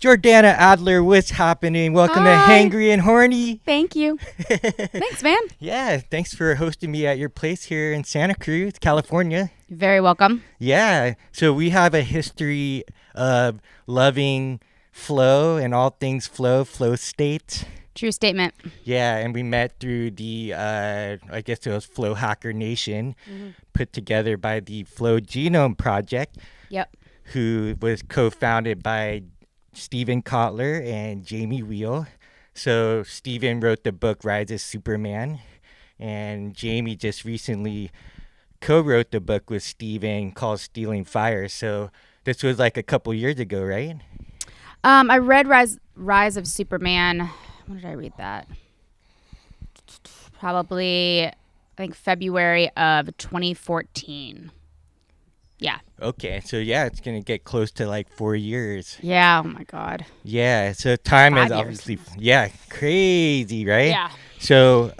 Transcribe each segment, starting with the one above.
Jordana Adler, what's happening? Welcome to Hangry and Horny. Thank you. Thanks, man. Yeah, thanks for hosting me at your place here in Santa Cruz, California. You're very welcome. Yeah, so we have a history of loving flow and all things flow state. True statement. Yeah, and we met through the, I guess it was Flow Hacker Nation, put together by the Flow Genome Project. Yep. Who was co-founded by Stephen Kotler and Jamie Wheel. So Stephen wrote the book Rise of Superman, and Jamie just recently co-wrote the book with Stephen called Stealing Fire. So this was like a couple years ago, right? I read Rise of Superman. When did I read that? Probably, I think February of 2014. Yeah. Okay, so yeah, it's going to get close to like 4 years. Yeah, oh my God. Yeah, so time 5 is years. obviously, crazy, right? Yeah. So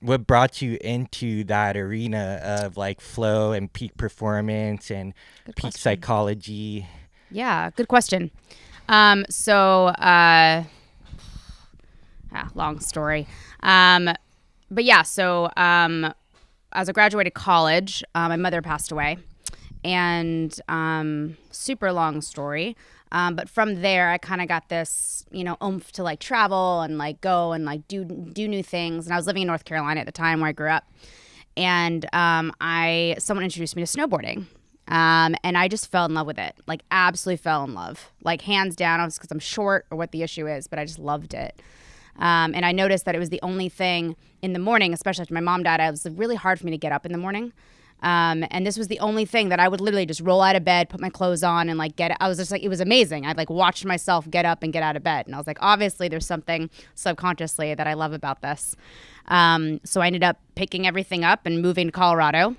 what brought you into that arena of like flow and peak performance and peak psychology? Yeah, good question. Long story. But yeah, so as I graduated college, my mother passed away, and super long story. But from there, I kind of got this, oomph to like travel and like go and like do new things. And I was living in North Carolina at the time where I grew up, and someone introduced me to snowboarding. And I just fell in love with it, like absolutely fell in love, like hands down. I was because I'm short or what the issue is, but I just loved it. And I noticed that it was the only thing in the morning, especially after my mom died. It was really hard for me to get up in the morning. And this was the only thing that I would literally just roll out of bed, put my clothes on and like I was just like, it was amazing. I'd like watched myself get up and get out of bed. And I was like, obviously there's something subconsciously that I love about this. So I ended up picking everything up and moving to Colorado.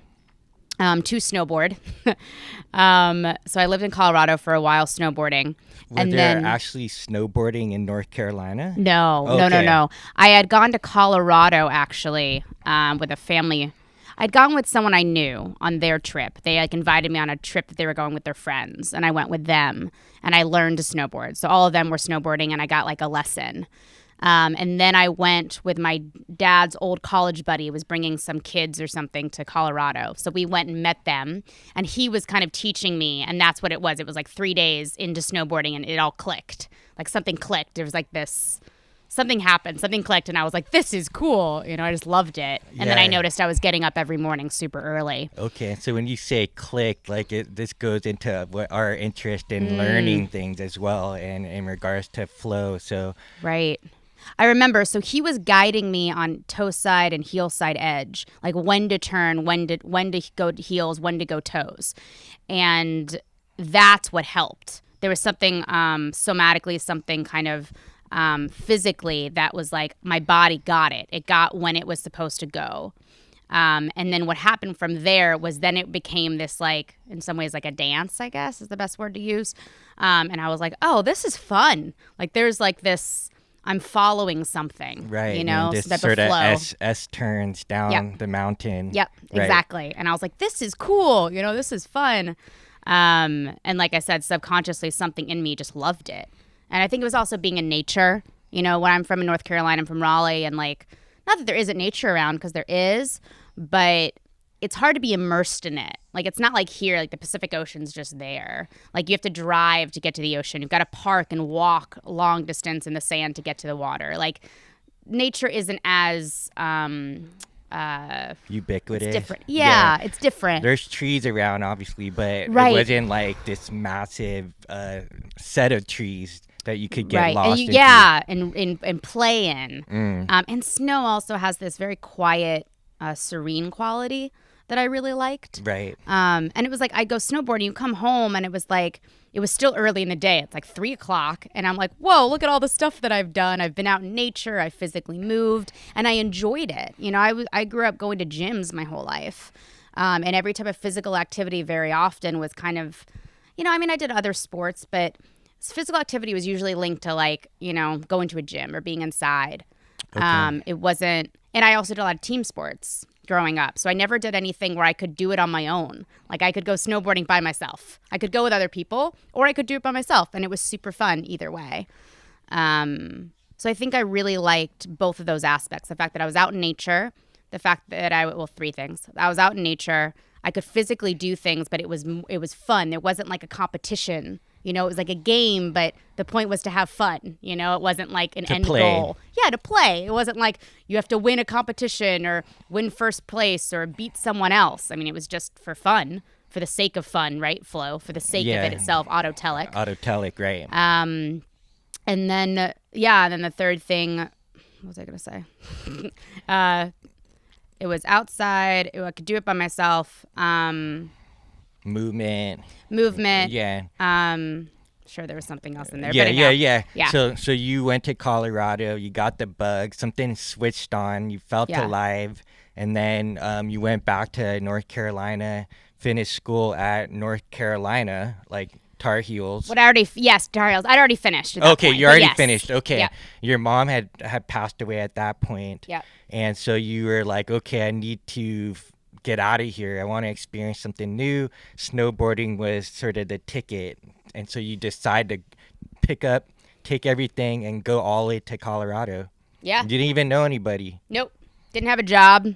To snowboard. So I lived in Colorado for a while snowboarding. Was there actually snowboarding in North Carolina? No. I had gone to Colorado actually with a family. I'd gone with someone I knew on their trip. They like invited me on a trip that they were going with their friends, and I went with them and I learned to snowboard. So all of them were snowboarding and I got like a lesson. And then I went with my dad's old college buddy, was bringing some kids or something to Colorado. So we went and met them, and he was kind of teaching me, and that's what it was. It was like 3 days into snowboarding, and it all clicked. Like something clicked. There was like this, something happened, something clicked, and I was like, this is cool. I just loved it. And then I noticed I was getting up every morning super early. Okay, so when you say clicked, like this goes into what our interest in learning things as well, and in regards to flow. So right. I remember, so he was guiding me on toe side and heel side edge, like when to turn, when to go heels, when to go toes. And that's what helped. There was something somatically, something kind of physically that was like my body got it. It got when it was supposed to go. And then what happened from there was then it became this like, in some ways like a dance, I guess is the best word to use. And I was like, oh, this is fun. Like there's like this... I'm following something, right? This sort of S turns down the mountain. Yep, right. Exactly. And I was like, this is cool. This is fun. And like I said, subconsciously, something in me just loved it. And I think it was also being in nature. When I'm from North Carolina, I'm from Raleigh, and like, not that there isn't nature around, because there is, but it's hard to be immersed in it. Like, it's not like here, like the Pacific Ocean's just there. Like, you have to drive to get to the ocean. You've got to park and walk long distance in the sand to get to the water. Like, nature isn't as ubiquitous. It's different. Yeah, it's different. There's trees around, obviously, but right. It wasn't like this massive set of trees that you could get lost into. Yeah, and play in. And snow also has this very quiet, serene quality that I really liked. Right. And it was like, I go snowboarding, you come home, and it was like, it was still early in the day. It's like 3:00. And I'm like, whoa, look at all the stuff that I've done. I've been out in nature. I physically moved, and I enjoyed it. I grew up going to gyms my whole life. And every type of physical activity very often was kind of, I did other sports, but physical activity was usually linked to like, going to a gym or being inside. Okay. It wasn't, and I also did a lot of team sports. growing up. So I never did anything where I could do it on my own. Like I could go snowboarding by myself. I could go with other people, or I could do it by myself, and it was super fun either way. So I think I really liked both of those aspects. The fact that I was out in nature, the fact that three things. I was out in nature. I could physically do things, but it was fun. There wasn't like a competition. It was like a game, but the point was to have fun. It wasn't like an end goal. Yeah, to play. It wasn't like you have to win a competition or win first place or beat someone else. I mean, it was just for fun, for the sake of fun, right? Flow, for the sake of it itself, autotelic. Autotelic, right. And then, then the third thing, what was I going to say? It was outside. I could do it by myself. Movement. Yeah. Sure, there was something else in there. Yeah. So you went to Colorado. You got the bug. Something switched on. You felt alive. And then you went back to North Carolina, finished school at North Carolina, like Tar Heels. Tar Heels. I'd already finished. Okay, point, you already finished. Okay. Yeah. Your mom had passed away at that point. Yeah. And so you were like, okay, I need to get out of here. I want to experience something new. Snowboarding was sort of the ticket. And so you decide to take everything and go all the way to Colorado. Yeah. You didn't even know anybody. Nope. Didn't have a job.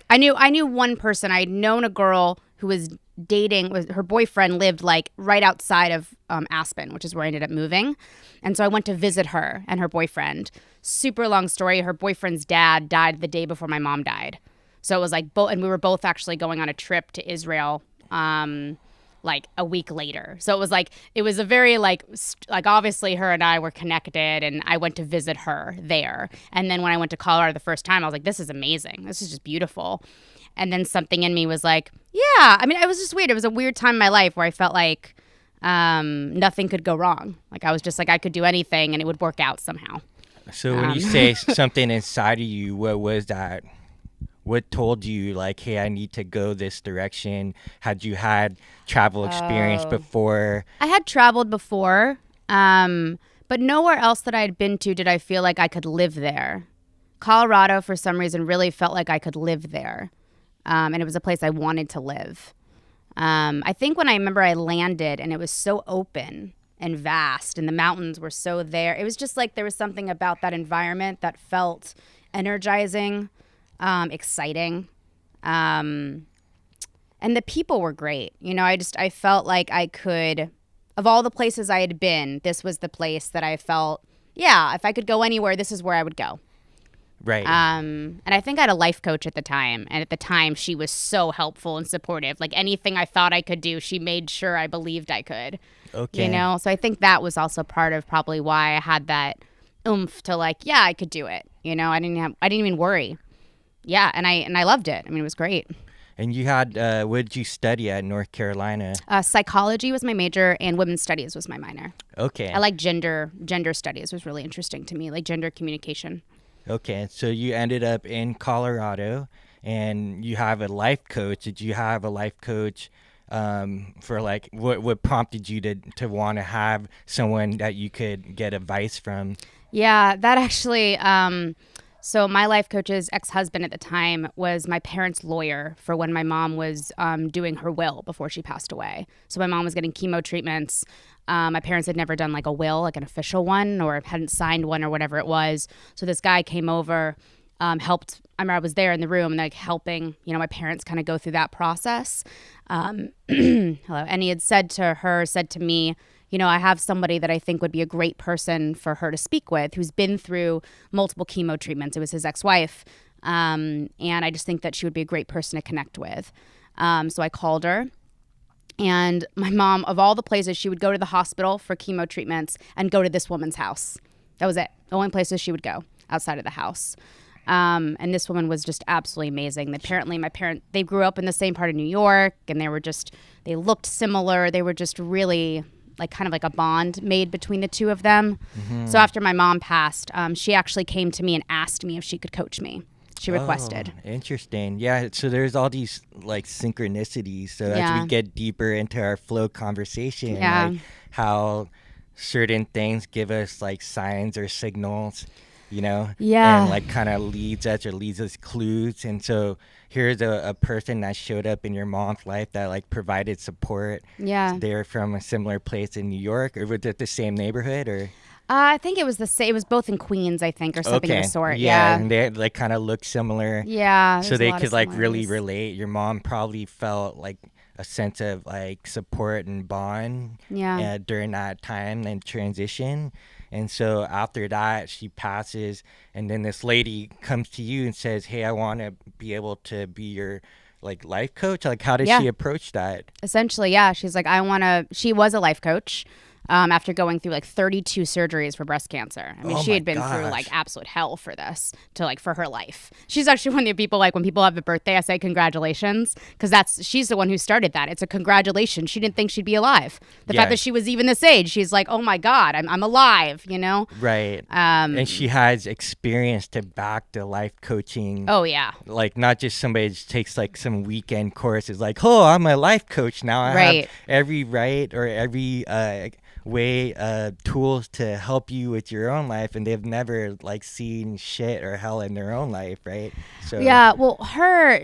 I knew one person. I had known a girl who was dating. Her boyfriend lived like right outside of Aspen, which is where I ended up moving. And so I went to visit her and her boyfriend. Super long story. Her boyfriend's dad died the day before my mom died. So it was like and we were both actually going on a trip to Israel like a week later. So it was a very like obviously her and I were connected, and I went to visit her there. And then when I went to Colorado the first time, I was like, this is amazing. This is just beautiful. And then something in me was like, yeah. I mean, it was just weird. It was a weird time in my life where I felt like nothing could go wrong. Like I was just like, I could do anything and it would work out somehow. So when you say something inside of you, what was that? What told you like, hey, I need to go this direction? Had you had travel experience before? I had traveled before, but nowhere else that I had been to did I feel like I could live there. Colorado, for some reason, really felt like I could live there. And it was a place I wanted to live. I think when I remember I landed and it was so open and vast and the mountains were so there, it was just like there was something about that environment that felt energizing, exciting. And the people were great. I felt like I could, of all the places I had been, this was the place that I felt, if I could go anywhere, this is where I would go. Right. And I think I had a life coach at the time. And at the time, she was so helpful and supportive. Like anything I thought I could do, she made sure I believed I could. Okay. So I think that was also part of probably why I had that oomph to like, I could do it. I didn't even worry. Yeah, and I loved it. I mean, it was great. And you had, what did you study at North Carolina? Psychology was my major, and women's studies was my minor. Okay. I like gender studies was really interesting to me, like gender communication. Okay, so you ended up in Colorado, and you have a life coach. Did you have a life coach for like, what prompted you to want to have someone that you could get advice from? Yeah, that actually... So my life coach's ex-husband at the time was my parents' lawyer for when my mom was doing her will before she passed away. So my mom was getting chemo treatments. My parents had never done like a will, like an official one, or hadn't signed one or whatever it was. So this guy came over, helped. I remember I was there in the room, like helping, my parents kind of go through that process. Hello. And he had said to me, I have somebody that I think would be a great person for her to speak with, who's been through multiple chemo treatments. It was his ex-wife. And I just think that she would be a great person to connect with. So I called her. And my mom, of all the places, she would go to the hospital for chemo treatments and go to this woman's house. That was it. The only places she would go outside of the house. And this woman was just absolutely amazing. Apparently, they grew up in the same part of New York, and they looked similar. They were just really... like kind of like a bond made between the two of them. Mm-hmm. So after my mom passed, she actually came to me and asked me if she could coach me. She requested. Interesting. Yeah. So there's all these like synchronicities. So as we get deeper into our flow conversation, like how certain things give us like signs or signals. Yeah. and like kind of leads us clues. And so here's a person that showed up in your mom's life that like provided support. Yeah. They're from a similar place in New York, or was it the same neighborhood, or? I think it was the same. It was both in Queens, I think, or something of the sort. Yeah, and they like kind of look similar. Yeah. So they could like really similarities. relate. Your mom probably felt like a sense of like support and bond Yeah. during that time and transition. And so after that, she passes, and then this lady comes to you and says, "Hey, I want to be able to be your like life coach." Like, how did Yeah. she approach that? Essentially, yeah. She's like, she was a life coach. After going through like 32 surgeries for breast cancer. I mean, Oh she my had been through like gosh. absolute hell for this, for her life. She's actually one of the people, like when people have a birthday, I say congratulations, because she's the one who started that. It's a congratulations. She didn't think she'd be alive. The fact that she was even this age, she's like, oh my God, I'm alive, Right. And she has experience to back the life coaching. Oh yeah. Like, not just somebody just takes like some weekend courses like, oh, I'm a life coach now. I Right. have every right or every way tools to help you with your own life, and they've never like seen shit or hell in their own life, right? So Yeah, well, I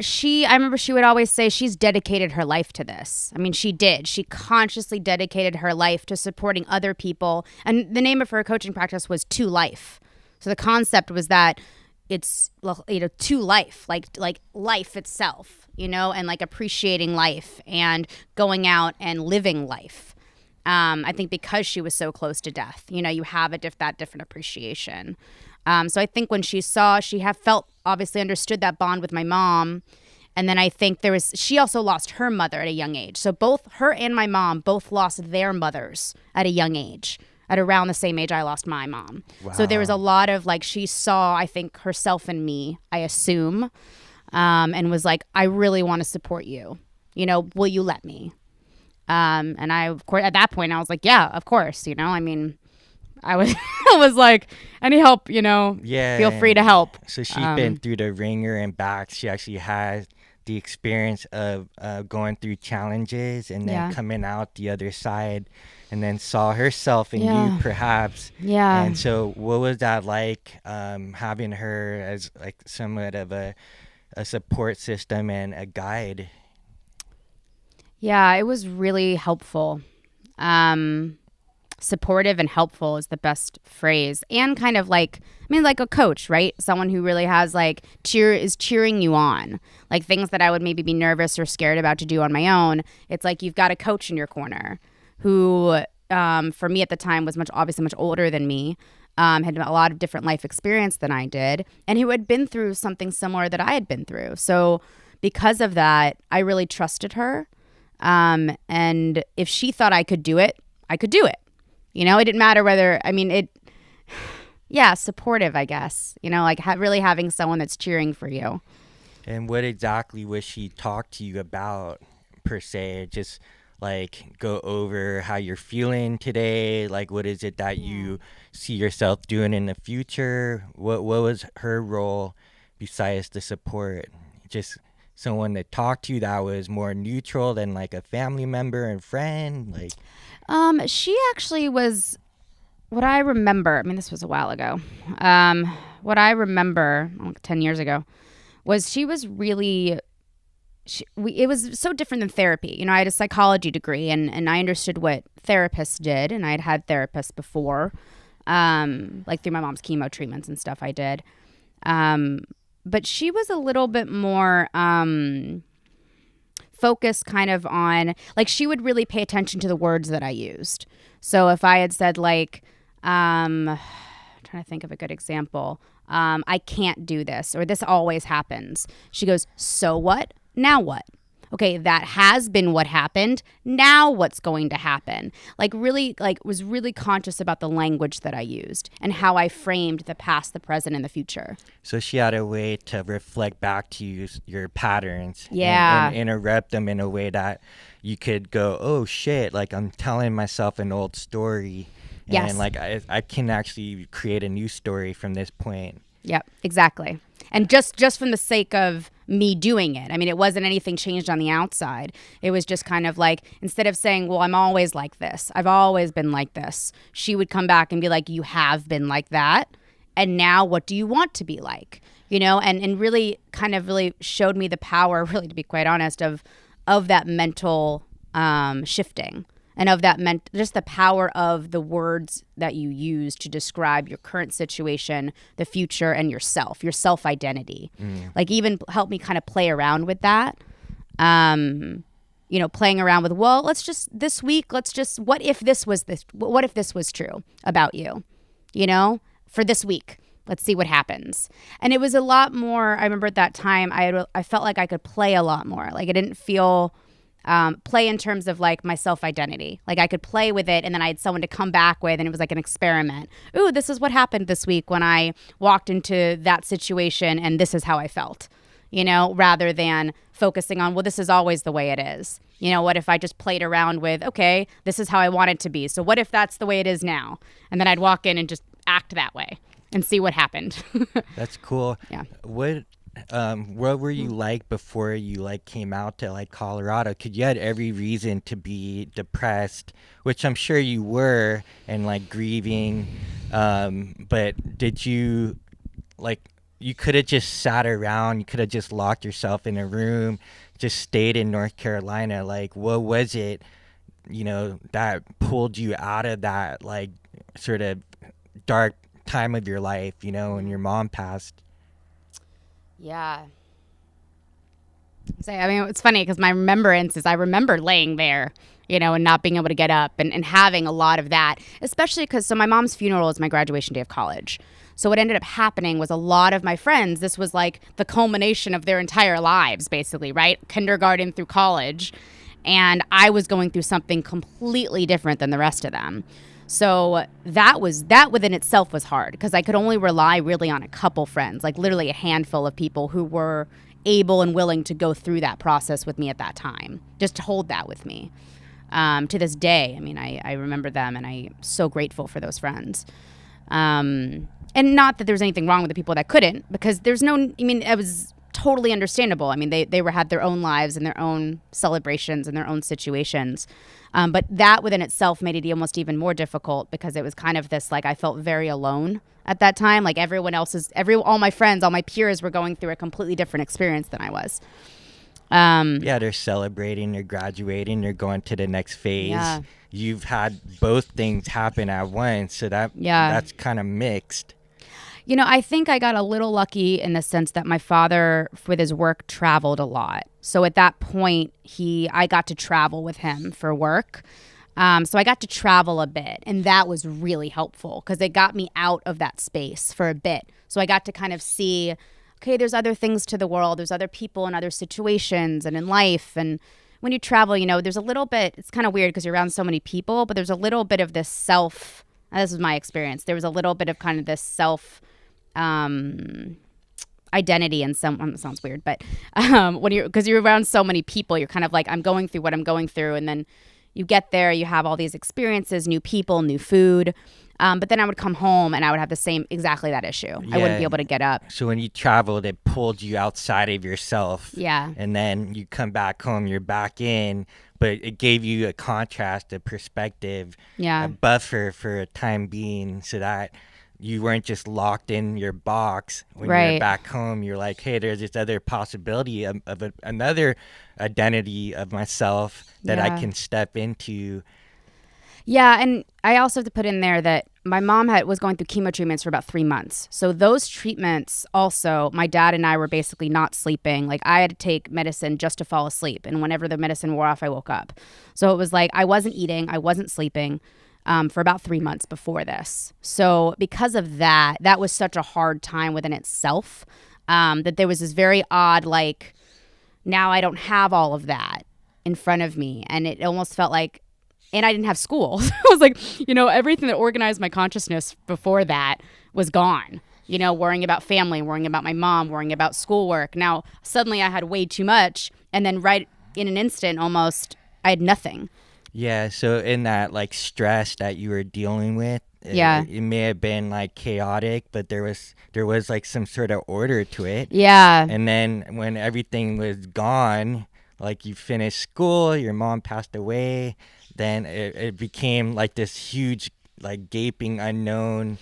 remember she would always say she's dedicated her life to this. I mean, she did. She consciously dedicated her life to supporting other people. And the name of her coaching practice was To Life. So the concept was that it's, to life, like life itself, and like appreciating life and going out and living life. I think because she was so close to death, you have that different appreciation. So I think when she obviously understood that bond with my mom. And then I think she also lost her mother at a young age. So both her and my mom both lost their mothers at a young age, at around the same age I lost my mom. Wow. So there was a lot of like, she saw, I think, herself in me, I assume, and was like, I really want to support you. Will you let me? And I, of course, at that point, I was like, yeah, of course. I mean, I was, I was like, any help, feel free to help. So she's been through the ringer and back. She actually has the experience of going through challenges and then coming out the other side, and then saw herself in you, perhaps. Yeah. And so what was that like, having her as like somewhat of a support system and a guide? Yeah, it was really helpful. Supportive and helpful is the best phrase. And kind of like a coach, right? Someone who really has like is cheering you on. Like things that I would maybe be nervous or scared about to do on my own. It's like you've got a coach in your corner who, for me at the time, was obviously much older than me, had a lot of different life experience than I did, and who had been through something similar that I had been through. So because of that, I really trusted her. And if she thought I could do it, I could do it. It didn't matter whether, supportive, I guess, like really having someone that's cheering for you. And what exactly was she talk to you about, per se? Just like go over how you're feeling today? Like, what is it that you see yourself doing in the future? What was her role besides the support? Just someone that talked to you that was more neutral than like a family member and friend? Like, she actually was, what I remember, this was a while ago. What I remember, 10 years ago, was she was really, it was so different than therapy. I had a psychology degree and I understood what therapists did, and I had therapists before, like through my mom's chemo treatments and stuff I did. But she was a little bit more focused kind of on, like, she would really pay attention to the words that I used. So if I had said like, I'm trying to think of a good example, I can't do this, or this always happens. She goes, so what? Now what? Okay, that has been what happened. Now what's going to happen? Like really, was really conscious about the language that I used and how I framed the past, the present, and the future. so she had a way to reflect back to you your patterns, Yeah. and interrupt them in a way that you could go, oh shit, like I'm telling myself an old story. Yes. And like I can actually create a new story from this point. Yep, exactly. And just from the sake of me doing it. It wasn't anything changed on the outside. It was just kind of like, instead of saying, well, I'm always like this, I've always been like this, she would come back and be like, you have been like that. And now what do you want to be like? And really kind of really showed me the power, really, to be quite honest, of that mental shifting, and of that just the power of the words that you use to describe your current situation, the future, and your self-identity. Like, even helped me kind of play around with that. Playing around with, well, what if this was true about you, for this week? Let's see what happens. And it was a lot more, I remember at that time, I felt like I could play a lot more. Like, I didn't feel play in terms of like my self-identity. Like, I could play with it, and then I had someone to come back with, and it was like an experiment. Ooh, this is what happened this week when I walked into that situation, and this is how I felt, rather than focusing on, well, this is always the way it is. What if I just played around with, okay, this is how I want it to be. So what if that's the way it is now? And then I'd walk in and just act that way and see what happened. That's cool. Yeah. What were you like before you like came out to like Colorado? Because you had every reason to be depressed, which I'm sure you were, and like grieving. But did you like? You could have just sat around. You could have just locked yourself in a room, just stayed in North Carolina. Like, what was it, that pulled you out of that like sort of dark time of your life, when your mom passed? Yeah. So, I mean, it's funny because my remembrance is I remember laying there, and not being able to get up and having a lot of that, especially because, so my mom's funeral is my graduation day of college. So what ended up happening was a lot of my friends, this was like the culmination of their entire lives, basically, right? Kindergarten through college. And I was going through something completely different than the rest of them. So that within itself was hard because I could only rely really on a couple friends, like literally a handful of people who were able and willing to go through that process with me at that time, just to hold that with me. To this day, I mean, I remember them, and I'm so grateful for those friends. And not that there's anything wrong with the people that couldn't, because it was totally understandable. I mean, they had their own lives and their own celebrations and their own situations. But that within itself made it almost even more difficult because it was kind of this, like, I felt very alone at that time. Like, all my friends, all my peers were going through a completely different experience than I was. They're celebrating, they're graduating, they're going to the next phase. Yeah. You've had both things happen at once, so that's kind of mixed. I think I got a little lucky in the sense that my father, with his work, traveled a lot. So at that point, I got to travel with him for work. So I got to travel a bit, and that was really helpful because it got me out of that space for a bit. So I got to kind of see, okay, there's other things to the world. There's other people and other situations and in life. And when you travel, there's a little bit, it's kind of weird because you're around so many people, but there's a little bit of this this is my experience. There was a little bit of kind of this identity in some, it sounds weird, but because you're around so many people, you're kind of like, I'm going through what I'm going through. And then you get there, you have all these experiences, new people, new food. But then I would come home and I would have exactly that issue. Yeah. I wouldn't be able to get up. So when you traveled, it pulled you outside of yourself. Yeah. And then you come back home, you're back in, but it gave you a contrast, a perspective, a buffer for a time being, so that you weren't just locked in your box. When you're back home, you're like, hey, there's this other possibility of another identity of myself that I can step into. Yeah, and I also have to put in there that my mom was going through chemo treatments for about 3 months. So those treatments also, my dad and I were basically not sleeping. Like, I had to take medicine just to fall asleep. And whenever the medicine wore off, I woke up. So it was like I wasn't eating, I wasn't sleeping for about 3 months before this. So because of that was such a hard time within itself, that there was this very odd, like, now I don't have all of that in front of me. And it almost felt like, and I didn't have school. So I was like, everything that organized my consciousness before that was gone. Worrying about family, worrying about my mom, worrying about schoolwork. Now, suddenly I had way too much. And then right in an instant, almost, I had nothing. Yeah, so in that, like, stress that you were dealing with, it may have been, like, chaotic, but there was like some sort of order to it. Yeah. And then when everything was gone, like, you finished school, your mom passed away, then it became like this huge like gaping unknown,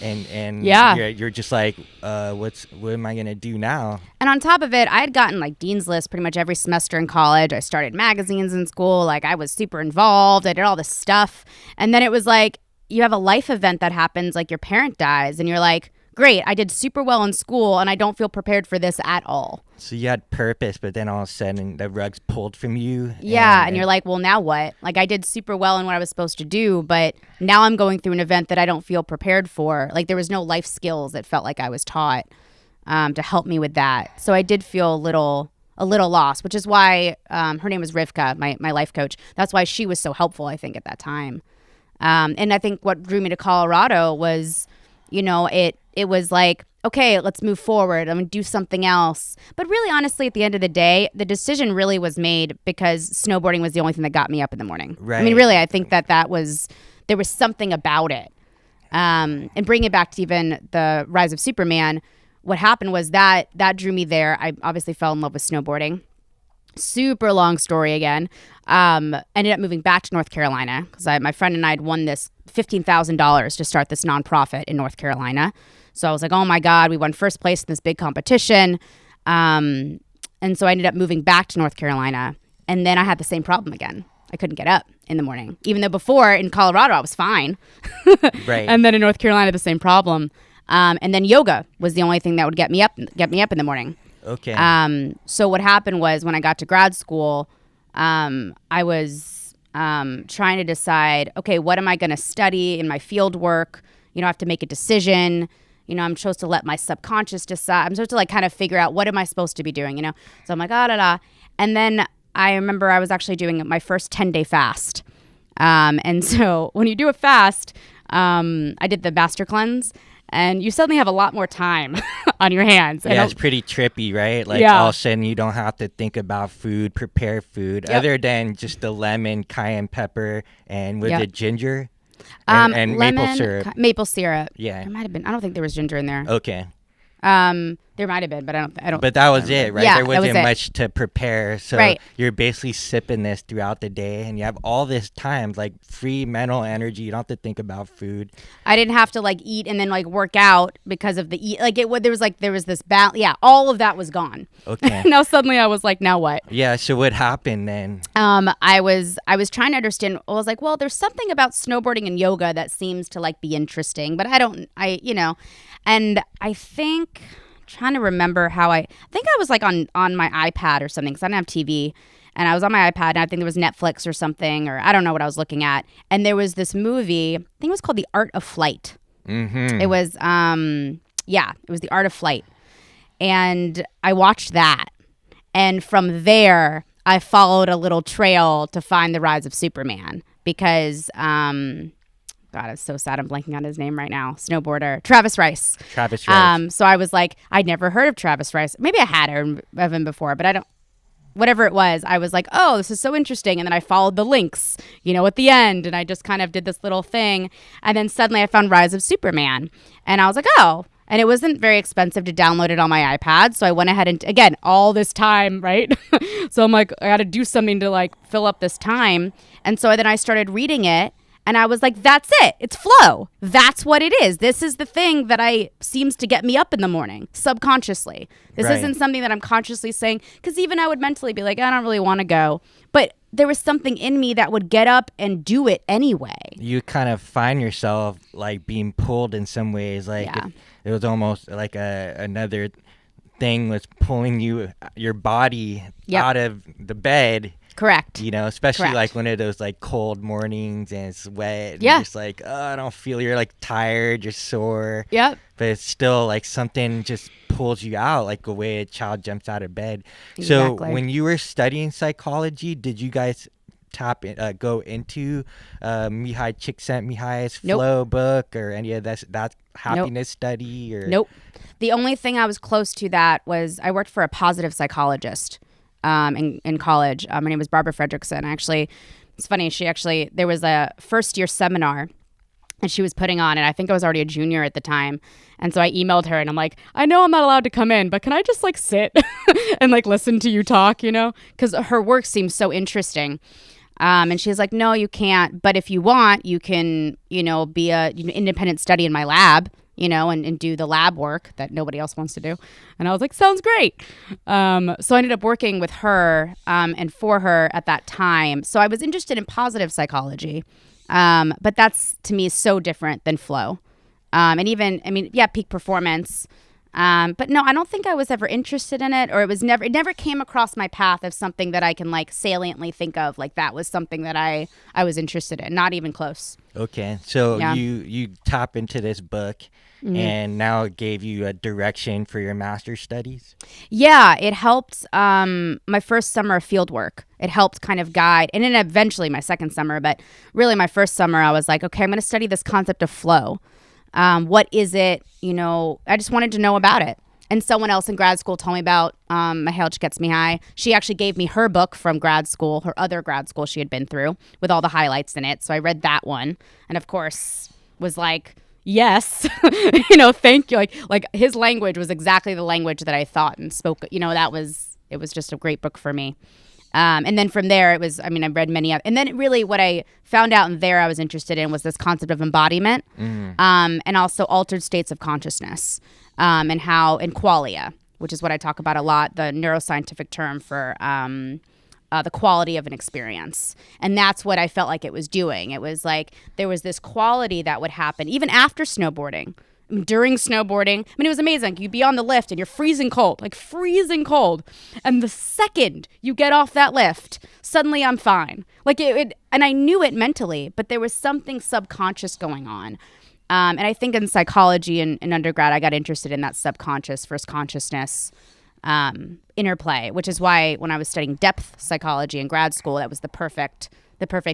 and Yeah. you're just like, what am I gonna do now? And on top of it, I had gotten like dean's list pretty much every semester in college. I started magazines in school. Like I was super involved. I did all this stuff. And then it was like, you have a life event that happens, like your parent dies, and you're like, great, I did super well in school and I don't feel prepared for this at all. So you had purpose, but then all of a sudden the rug's pulled from you. Yeah, and you're like, well, now what? Like I did super well in what I was supposed to do, but now I'm going through an event that I don't feel prepared for. Like there was no life skills that felt like I was taught to help me with that. So I did feel a little lost, which is why her name was Rivka, my life coach. That's why she was so helpful, I think, at that time. And I think what drew me to Colorado was, it was like, okay, let's move forward. I'm going to do something else. But really, honestly, at the end of the day, the decision really was made because snowboarding was the only thing that got me up in the morning. Right. I mean, really, I think there was something about it. And bringing it back to even the Rise of Superman, what happened was that drew me there. I obviously fell in love with snowboarding. Super long story again. Ended up moving back to North Carolina because my friend and I had won this $15,000 to start this nonprofit in North Carolina. So I was like, oh my God, we won first place in this big competition. And so I ended up moving back to North Carolina. And then I had the same problem again. I couldn't get up in the morning, even though before in Colorado I was fine. Right. And then in North Carolina, the same problem. And then yoga was the only thing that would get me up in the morning. Okay. So what happened was when I got to grad school, I was trying to decide, okay, what am I going to study in my field work? I have to make a decision. I'm supposed to let my subconscious decide. I'm supposed to like kind of figure out what am I supposed to be doing, So I'm like, And then I remember I was actually doing my first 10-day fast. And so when you do a fast, I did the master cleanse. And you suddenly have a lot more time on your hands. Yeah, it's pretty trippy, right? Like all of a sudden you don't have to think about food, prepare food, other than just the lemon, cayenne pepper, and with the ginger and lemon, maple syrup. Maple syrup. Yeah. There might have been. I don't think there was ginger in there. Okay. There might have been, but I don't. But that was it, right? Yeah, there wasn't that was it. much to prepare. So you're basically sipping this throughout the day, and you have all this time, like free mental energy. You don't have to think about food. I didn't have to like eat and then like work out because of the eat. Like there was this balance. Yeah, all of that was gone. Okay. Now suddenly I was like, now what? Yeah. So what happened then? I was trying to understand. I was like, well, there's something about snowboarding and yoga that seems to like be interesting, but and I think. Trying to remember how I think I was like on my iPad or something because I didn't have TV, and I was on my iPad and I think there was Netflix or something, or I don't know what I was looking at, and there was this movie, I think it was called The Art of Flight. Mm-hmm. It was it was The Art of Flight, and I watched that, and from there I followed a little trail to find the Rise of Superman because God, it's so sad. I'm blanking on his name right now. Snowboarder. Travis Rice. Travis Rice. So I was like, I'd never heard of Travis Rice. Maybe I had heard of him before, but I don't. Whatever it was, I was like, oh, this is so interesting. And then I followed the links, at the end. And I just kind of did this little thing. And then suddenly I found Rise of Superman. And I was like, oh. And it wasn't very expensive to download it on my iPad. So I went ahead and, again, all this time, right? So I'm like, I got to do something to like fill up this time. And so then I started reading it. And I was like, that's it. It's flow. That's what it is. This is the thing that seems to get me up in the morning subconsciously. This isn't something that I'm consciously saying, because even I would mentally be like, I don't really want to go. But there was something in me that would get up and do it anyway. You kind of find yourself like being pulled in some ways. Like it was almost like another thing was pulling your body out of the bed. Correct. Especially like one of those like cold mornings and it's wet. And you're just like, oh, I don't feel, you're like tired, you're sore. Yep. But it's still like something just pulls you out, like the way a child jumps out of bed. Exactly. So when you were studying psychology, did you guys go into Mihai Csikszentmihalyi's Flow book or any of that happiness study? Or Nope. The only thing I was close to that was I worked for a positive psychologist. In college. Her name was Barbara Fredrickson. Actually, it's funny. There was a first year seminar and she was putting on, and I think I was already a junior at the time. And so I emailed her and I'm like, I know I'm not allowed to come in, but can I just like sit and like listen to you talk, because her work seems so interesting. And she's like, no, you can't. But if you want, you can, be a independent study in my lab, and do the lab work that nobody else wants to do. And I was like, sounds great. So I ended up working with her and for her at that time. So I was interested in positive psychology. But that's, to me, so different than flow. And even, peak performance. But no, I don't think I was ever interested in it, or it never came across my path as something that I can like saliently think of. Like that was something that I was interested in, not even close. Okay. So you tap into this book and now it gave you a direction for your master's studies? Yeah, it helped my first summer of field work. It helped kind of guide, and then eventually my second summer, but really my first summer I was like, okay, I'm going to study this concept of flow. What is it? I just wanted to know about it. And someone else in grad school told me about My Health Gets Me High. She actually gave me her book from grad school, her other grad school she had been through, with all the highlights in it. So I read that one, and of course was like, yes, thank you. Like his language was exactly the language that I thought and spoke. It was just a great book for me. And then from there, it was, I read many of, and then really what I found out in there I was interested in was this concept of embodiment, and also altered states of consciousness, and qualia, which is what I talk about a lot, the neuroscientific term for the quality of an experience. And that's what I felt like it was doing. It was like there was this quality that would happen even after snowboarding. During snowboarding, it was amazing. You'd be on the lift and you're freezing cold. And the second you get off that lift, suddenly I'm fine. And I knew it mentally, but there was something subconscious going on. And I think in psychology in undergrad, I got interested in that subconscious versus consciousness interplay, which is why when I was studying depth psychology in grad school, that was the perfect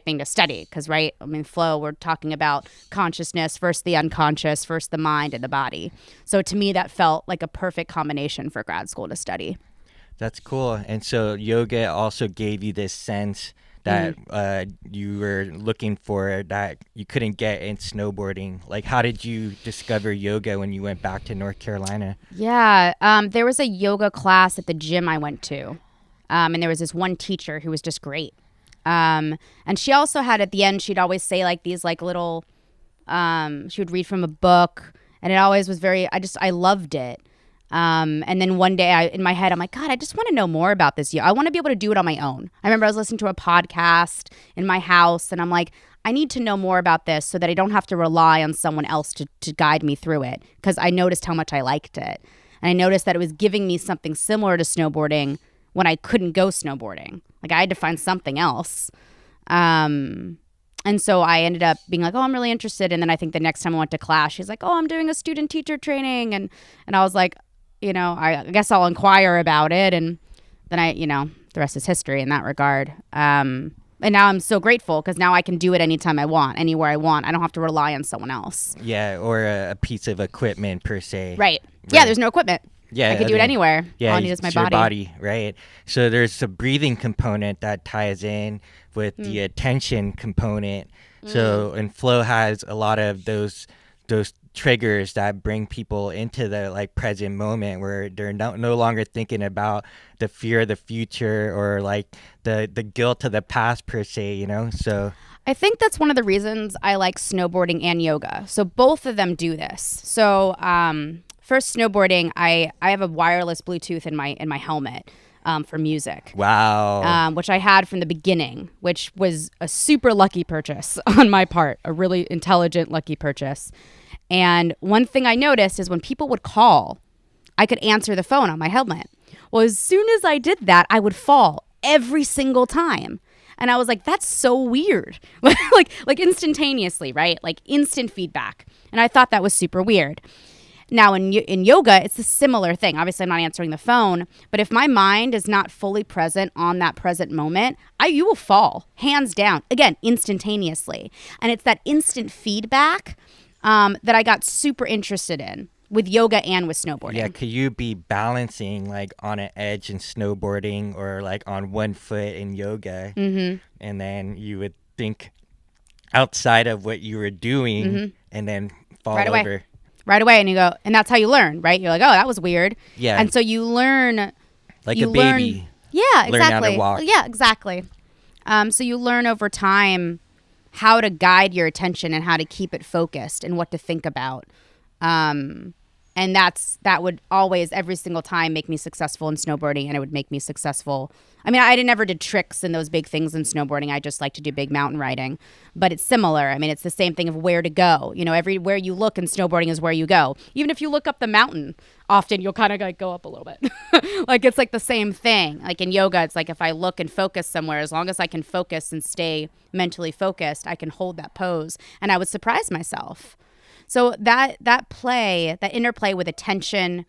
thing to study. Because, right, flow, we're talking about consciousness versus the unconscious versus the mind and the body. So to me, that felt like a perfect combination for grad school to study. That's cool. And so yoga also gave you this sense that you were looking for that you couldn't get in snowboarding. Like, how did you discover yoga when you went back to North Carolina? Yeah, there was a yoga class at the gym I went to. And there was this one teacher who was just great. And she also had at the end, she'd always say like these like little, she would read from a book, and it always was I loved it. And then one day in my head, I'm like, God, I just want to know more about this. I want to be able to do it on my own. I remember I was listening to a podcast in my house, and I'm like, I need to know more about this so that I don't have to rely on someone else to guide me through it. Because I noticed how much I liked it. And I noticed that it was giving me something similar to snowboarding when I couldn't go snowboarding. Like I had to find something else. And so I ended up being like, oh, I'm really interested. And then I think the next time I went to class, she's like, oh, I'm doing a student teacher training. And I was like, I guess I'll inquire about it. And then the rest is history in that regard. And now I'm so grateful because now I can do it anytime I want, anywhere I want. I don't have to rely on someone else. Yeah, or a piece of equipment per se. Right. Yeah, there's no equipment. Yeah, I could do it anywhere. Yeah, all I need is my your body, right? So there's a breathing component that ties in with the attention component. So and flow has a lot of those triggers that bring people into the like present moment where they're no longer thinking about the fear of the future or like the guilt of the past per se, So I think that's one of the reasons I like snowboarding and yoga. So both of them do this. So first, snowboarding, I have a wireless Bluetooth in my helmet for music. Wow. Which I had from the beginning, which was a super lucky purchase on my part, a really intelligent, lucky purchase. And one thing I noticed is when people would call, I could answer the phone on my helmet. Well, as soon as I did that, I would fall every single time. And I was like, that's so weird. like instantaneously, right? Like instant feedback. And I thought that was super weird. Now, in yoga, it's a similar thing. Obviously, I'm not answering the phone, but if my mind is not fully present on that present moment, you will fall, hands down, again, instantaneously. And it's that instant feedback that I got super interested in with yoga and with snowboarding. Yeah, could you be balancing like on an edge in snowboarding or like on one foot in yoga, and then you would think outside of what you were doing and then fall right over. Away. Right away, and you go, and that's how you learn, right? You're like, oh, that was weird. Yeah. And so you learn. Like a baby. Yeah, exactly. Learn how to walk. Yeah, exactly. So you learn over time how to guide your attention and how to keep it focused and what to think about. And that would always, every single time, make me successful in snowboarding, and it would make me successful. I mean, I never did tricks and those big things in snowboarding. I just like to do big mountain riding. But it's similar. I mean, it's the same thing of where to go. You know, everywhere you look in snowboarding is where you go. Even if you look up the mountain, often you'll kind of like go up a little bit. Like, it's like the same thing. Like in yoga, it's like if I look and focus somewhere, as long as I can focus and stay mentally focused, I can hold that pose. And I would surprise myself. So that interplay with attention,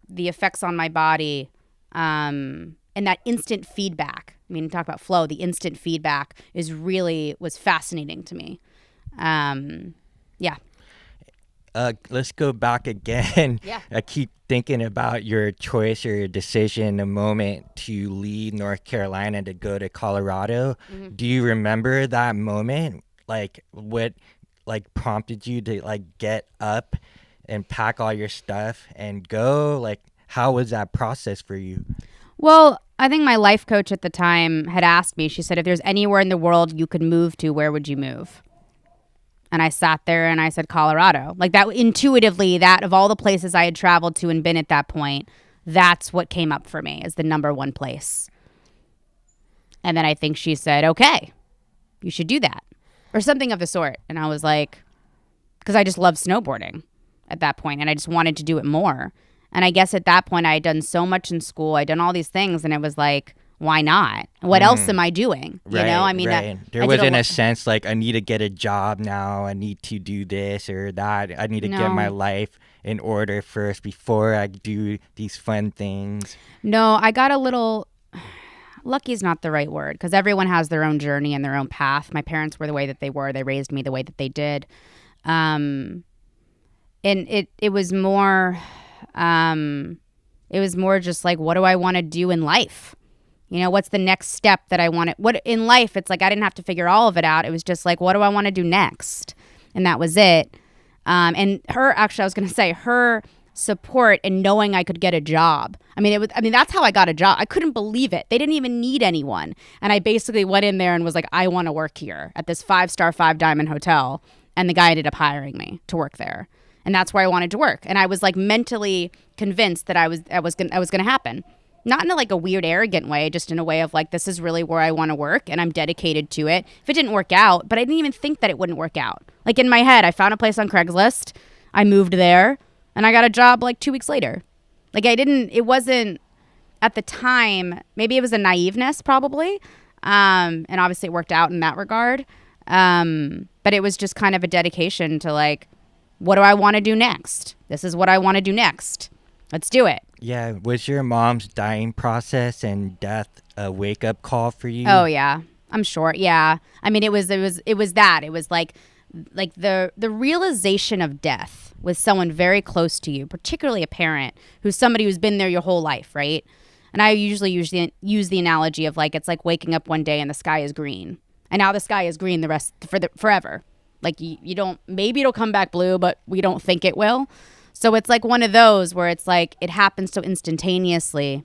the effects on my body, and that instant feedback. I mean, talk about flow. The instant feedback was fascinating to me. Yeah. Let's go back again. Yeah. I keep thinking about your choice or your decision, the moment to leave North Carolina to go to Colorado. Mm-hmm. Do you remember that moment? Like, what prompted you to get up and pack all your stuff and go? Like, how was that process for you? Well, I think my life coach at the time had asked me, she said, if there's anywhere in the world you could move to, where would you move? And I sat there and I said, Colorado. Like, that intuitively, that of all the places I had traveled to and been at that point, that's what came up for me as the number one place. And then I think she said, okay, you should do that. Or something of the sort. And I was like, because I just loved snowboarding at that point, and I just wanted to do it more. And I guess at that point I had done so much in school. I'd done all these things, and it was like, why not? What else am I doing? You know, I mean, there wasn't a sense like, I need to get a job now. I need to do this or that. I need to get my life in order first before I do these fun things. No, I got a little... Lucky is not the right word, because everyone has their own journey and their own path. My parents were the way that they were. They raised me the way that they did. And it was more just like, what do I want to do in life? You know, what's the next step that I want to, what in life? It's like, I didn't have to figure all of it out. It was just like, what do I want to do next? And that was it. And I was going to say her support and knowing I could get a job. I mean, that's how I got a job. I couldn't believe it. They didn't even need anyone. And I basically went in there and was like, I want to work here at this 5-star 5-diamond hotel. And the guy ended up hiring me to work there. And that's where I wanted to work. And I was like mentally convinced that I was going to happen. Not in a weird, arrogant way, just in a way of like, this is really where I want to work and I'm dedicated to it. If it didn't work out, but I didn't even think that it wouldn't work out. Like in my head, I found a place on Craigslist. I moved there. And I got a job like 2 weeks later. Like it wasn't at the time, maybe it was a naiveness probably. And obviously it worked out in that regard. But it was just kind of a dedication to like, what do I want to do next? This is what I want to do next. Let's do it. Yeah. Was your mom's dying process and death a wake up call for you? Oh yeah, I'm sure. Yeah. I mean, it was that. It was like the realization of death with someone very close to you, particularly a parent who's somebody who's been there your whole life, right? And I usually use the analogy of like, it's like waking up one day and the sky is green. And now the sky is green forever. Like you don't, maybe it'll come back blue, but we don't think it will. So it's like one of those where it's like, it happens so instantaneously.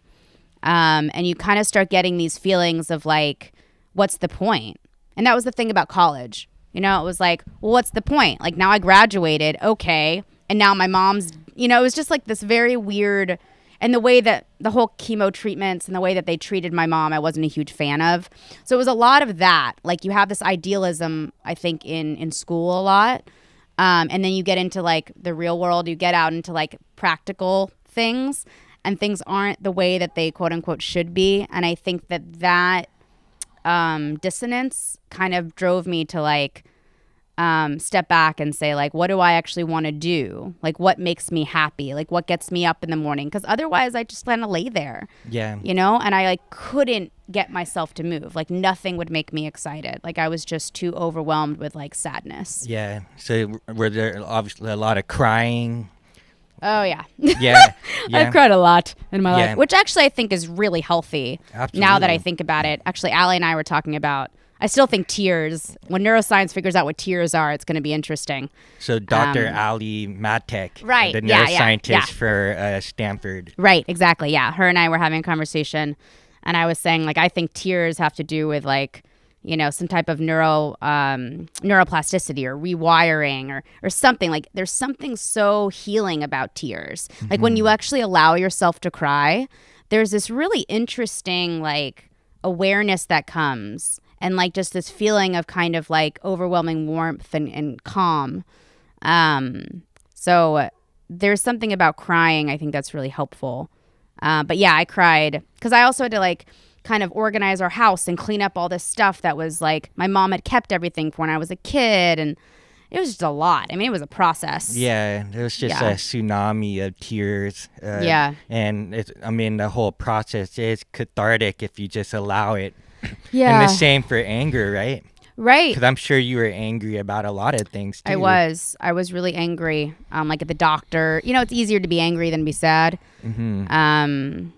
And you kind of start getting these feelings of like, what's the point? And that was the thing about college. You know, it was like, well, what's the point? Like, now I graduated, okay, and now my mom's, you know, it was just like this very weird, and the way that the whole chemo treatments and the way that they treated my mom, I wasn't a huge fan of. So it was a lot of that. Like, you have this idealism, I think, in school a lot, and then you get into, like, the real world. You get out into, like, practical things, and things aren't the way that they, quote-unquote, should be, and I think that dissonance kind of drove me to like step back and say like, what do I actually want to do? Like, what makes me happy? Like, what gets me up in the morning? Because otherwise I just kind of lay there, you know, and I like couldn't get myself to move. Like, nothing would make me excited. Like, I was just too overwhelmed with like sadness. Yeah. So were there obviously a lot of crying? Oh, yeah. Yeah. I've cried a lot in my life, which actually I think is really healthy. Absolutely. Now that I think about it. Actually, Allie and I were talking about, I still think tears, when neuroscience figures out what tears are, it's going to be interesting. So Dr. Ali Matek, right, the neuroscientist for Stanford. Right, exactly, yeah. Her and I were having a conversation, and I was saying, like, I think tears have to do with, like, some type of neuroplasticity or rewiring or something. Like there's something so healing about tears. Like when you actually allow yourself to cry, there's this really interesting like awareness that comes, and like just this feeling of kind of like overwhelming warmth and calm. So there's something about crying, I think, that's really helpful. But yeah, I cried because I also had to like kind of organize our house and clean up all this stuff that was like my mom had kept everything for when I was a kid, and it was just a lot. I mean, it was a process. Yeah, it was just a tsunami of tears. And the whole process is cathartic if you just allow it. Yeah. And the same for anger, right? Right. Because I'm sure you were angry about a lot of things too. I was really angry. Like at the doctor. It's easier to be angry than be sad. Mm-hmm.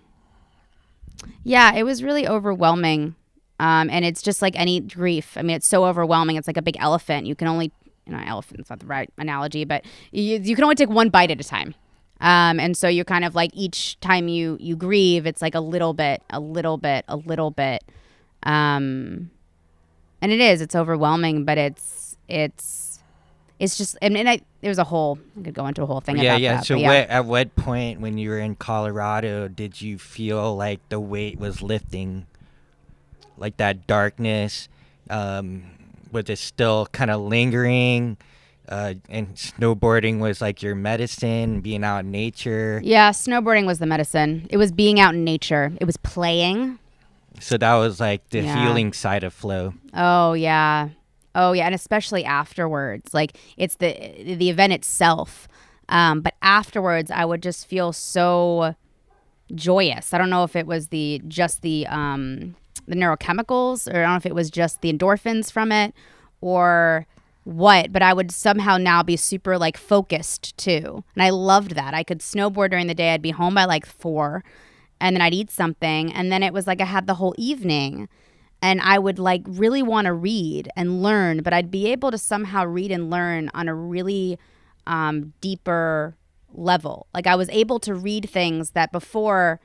Yeah, it was really overwhelming. And it's just like any grief. I mean, it's so overwhelming. It's like a big elephant. You can only, elephant's not the right analogy, but you can only take one bite at a time. And so you're kind of like each time you grieve, it's like a little bit. And it's overwhelming, but it's just, there's I could go into a whole thing about that. So at what point when you were in Colorado did you feel like the weight was lifting? Like that darkness, was it still kind of lingering? And snowboarding was like your medicine, being out in nature? Yeah, snowboarding was the medicine. It was being out in nature. It was playing. So that was like the healing side of flow. Oh yeah, and especially afterwards. Like it's the event itself, but afterwards I would just feel so joyous. I don't know if it was the neurochemicals, or I don't know if it was just the endorphins from it, or what. But I would somehow now be super like focused too, and I loved that. I could snowboard during the day. I'd be home by like 4. And then I'd eat something, and then it was like I had the whole evening, and I would like really want to read and learn, but I'd be able to somehow read and learn on a really deeper level. Like I was able to read things that before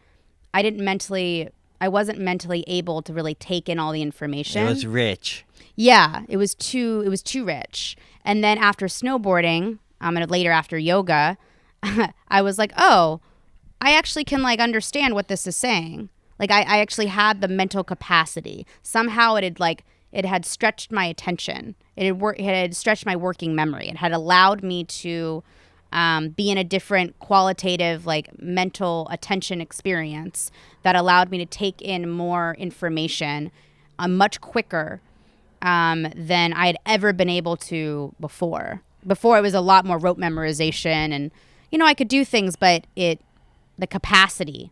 I wasn't mentally able to really take in all the information. It was rich. Yeah, it was too rich. And then after snowboarding, and later after yoga, I was like, oh, I actually can like understand what this is saying. Like I actually had the mental capacity. Somehow it had stretched my attention. It had stretched my working memory. It had allowed me to be in a different qualitative like mental attention experience that allowed me to take in more information much quicker than I had ever been able to before. Before it was a lot more rote memorization, and I could do things, but my capacity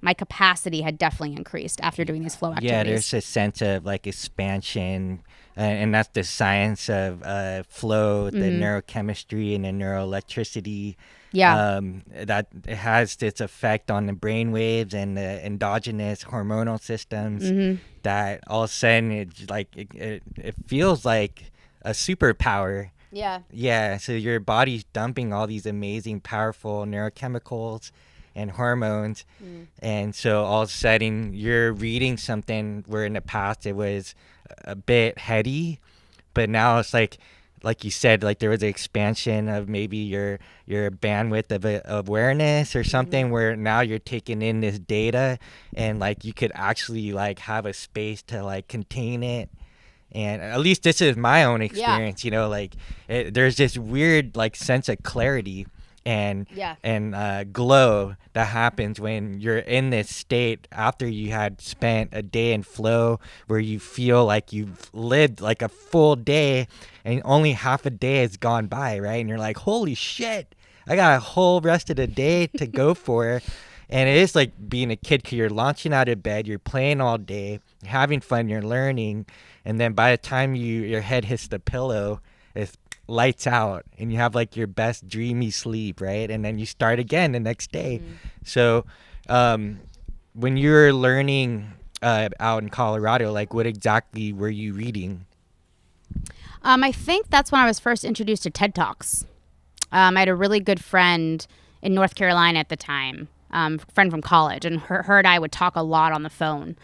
had definitely increased after doing these flow activities. Yeah, there's a sense of like expansion, and that's the science of flow, the neurochemistry and the neuroelectricity. Yeah. That it has its effect on the brain waves and the endogenous hormonal systems that all of a sudden it feels like a superpower. Yeah. Yeah, so your body's dumping all these amazing, powerful neurochemicals and hormones, and so all of a sudden you're reading something where in the past it was a bit heady, but now it's like you said, like there was an expansion of maybe your bandwidth of awareness or something, where now you're taking in this data and like you could actually like have a space to like contain it. And at least this is my own experience, there's this weird like sense of clarity and glow that happens when you're in this state after you had spent a day in flow, where you feel like you've lived like a full day and only half a day has gone by, right? And you're like, holy shit, I got a whole rest of the day to go for. And it is like being a kid, because you're launching out of bed, you're playing all day, you're having fun, you're learning, and then by the time your head hits the pillow, it's lights out, and you have like your best dreamy sleep, right? And then you start again the next day. So when you're learning out in Colorado, like what exactly were you reading? I think that's when I was first introduced to TED Talks. I had a really good friend in North Carolina at the time, friend from college, and her and I would talk a lot on the phone.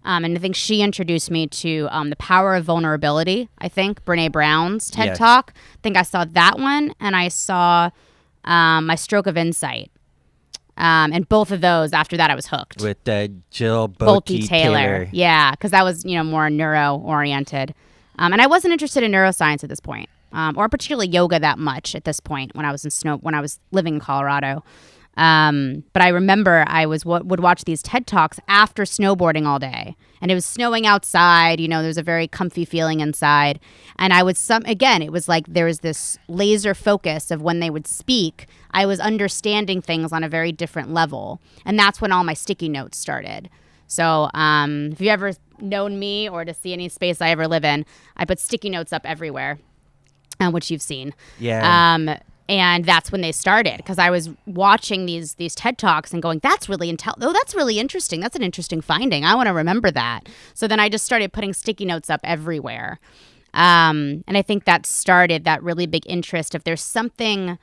And I think she introduced me to The Power of Vulnerability, I think, Brene Brown's TED Yes. Talk. I think I saw that one, and I saw My Stroke of Insight. And both of those, after that, I was hooked. With Jill Bolte Taylor. Yeah, because that was, more neuro-oriented. And I wasn't interested in neuroscience at this point, or particularly yoga that much at this point when I was when I was living in Colorado. But I remember I would watch these TED Talks after snowboarding all day, and it was snowing outside. There's a very comfy feeling inside, and I would it was like there was this laser focus of when they would speak. I was understanding things on a very different level, and that's when all my sticky notes started. So, if you ever known me or to see any space I ever live in, I put sticky notes up everywhere, which you've seen. Yeah. And that's when they started, because I was watching these TED Talks and going, that's really that's really interesting. That's an interesting finding. I want to remember that. So then I just started putting sticky notes up everywhere. And I think that started that really big interest. If there's something,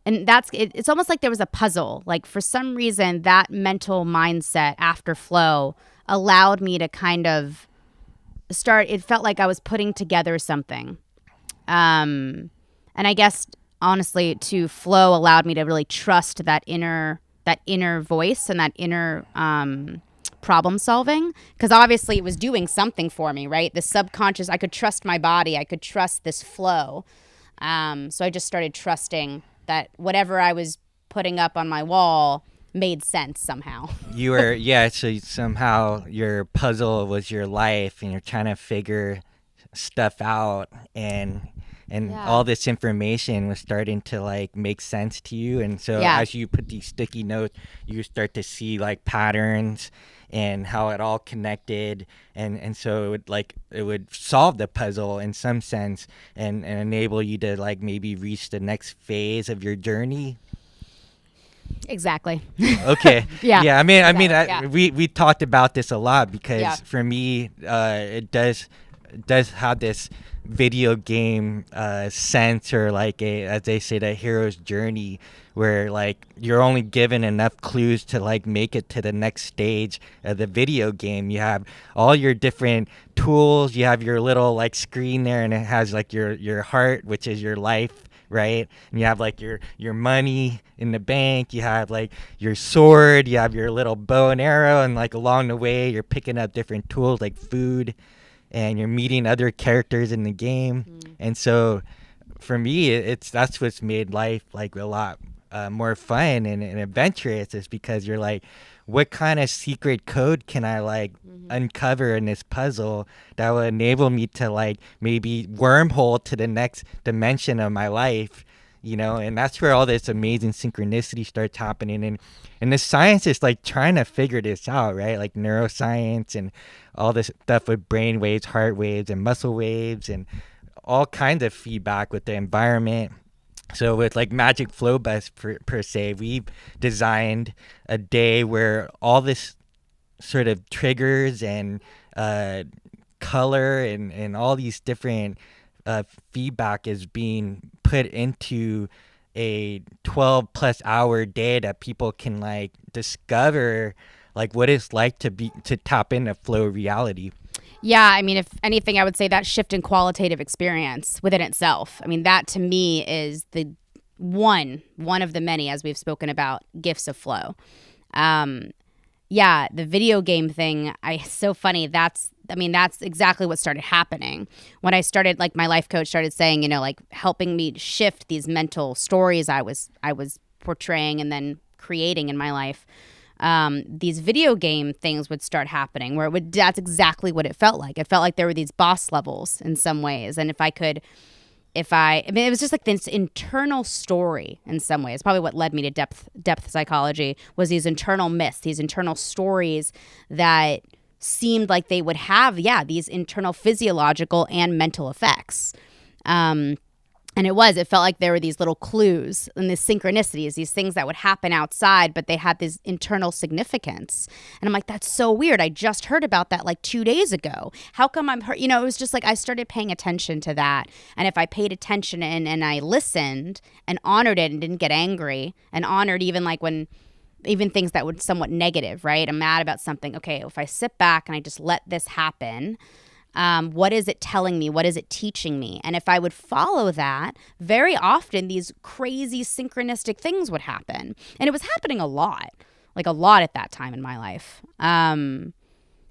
and it's almost like there was a puzzle. Like for some reason, that mental mindset after flow allowed me to kind of start. It felt like I was putting together something. And I guess honestly, to flow allowed me to really trust that inner voice and that inner problem solving, because obviously it was doing something for me, right? The subconscious, I could trust my body, I could trust this flow. So I just started trusting that whatever I was putting up on my wall made sense somehow. So somehow your puzzle was your life, and you're trying to figure stuff out, and all this information was starting to like make sense to you. And so as you put these sticky notes, you start to see like patterns and how it all connected, and so it would solve the puzzle in some sense, and enable you to like maybe reach the next phase of your journey. Exactly. Okay. Yeah. I mean, we talked about this a lot, because for me, it does have this video game sense, or like as they say, the hero's journey, where like you're only given enough clues to like make it to the next stage of the video game. You have all your different tools, you have your little like screen there, and it has like your heart, which is your life, right? And you have like your money in the bank, you have like your sword, you have your little bow and arrow, and like along the way you're picking up different tools like food, and you're meeting other characters in the game. And so for me, that's what's made life like a lot more fun and adventurous, is because you're like, what kind of secret code can I like uncover in this puzzle that will enable me to like maybe wormhole to the next dimension of my life, and that's where all this amazing synchronicity starts happening. And the science is like trying to figure this out, right? Like neuroscience and all this stuff with brain waves, heart waves, and muscle waves, and all kinds of feedback with the environment. So with like Magic Flow Bus per se, we've designed a day where all this sort of triggers and color and all these different feedback is being put into a 12 plus hour day that people can like discover like what it's like to tap into flow reality. Yeah, I mean, if anything, I would say that shift in qualitative experience within itself. I mean, that to me is the one of the many, as we've spoken about, gifts of flow. The video game thing, so funny. That's exactly what started happening when I started. Like my life coach started saying, like helping me shift these mental stories I was portraying and then creating in my life. These video game things would start happening where that's exactly what it felt like. It felt like there were these boss levels in some ways. And it was just like this internal story in some ways. Probably what led me to depth psychology was these internal myths, these internal stories that seemed like they would have, these internal physiological and mental effects. And it felt like there were these little clues and these synchronicities, these things that would happen outside, but they had this internal significance. And I'm like, that's so weird. I just heard about that like 2 days ago. How come I'm hurt? It was just like I started paying attention to that. And if I paid attention and I listened and honored it and didn't get angry and honored even like when even things that would somewhat negative, right? I'm mad about something. Okay, if I sit back and I just let this happen, what is it telling me? What is it teaching me? And if I would follow that, very often these crazy synchronistic things would happen. And it was happening a lot at that time in my life. And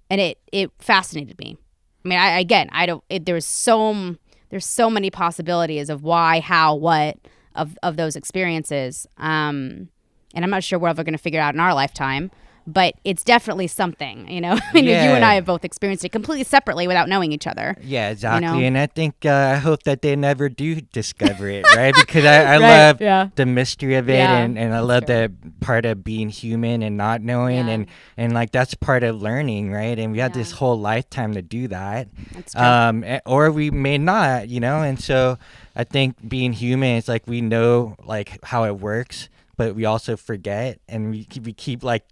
it fascinated me. I mean, there's so many possibilities of why, how, what of those experiences. And I'm not sure we're ever going to figure it out in our lifetime. But it's definitely something, you know. I mean, you and I have both experienced it completely separately without knowing each other. Yeah, exactly. You know? And I think I hope that they never do discover it, right? Because I love the mystery of it, and I love the part of being human and not knowing, and like that's part of learning, right? And we have this whole lifetime to do that. That's true. Or we may not, you know. And so I think being human is like we know like how it works, but we also forget, and we keep like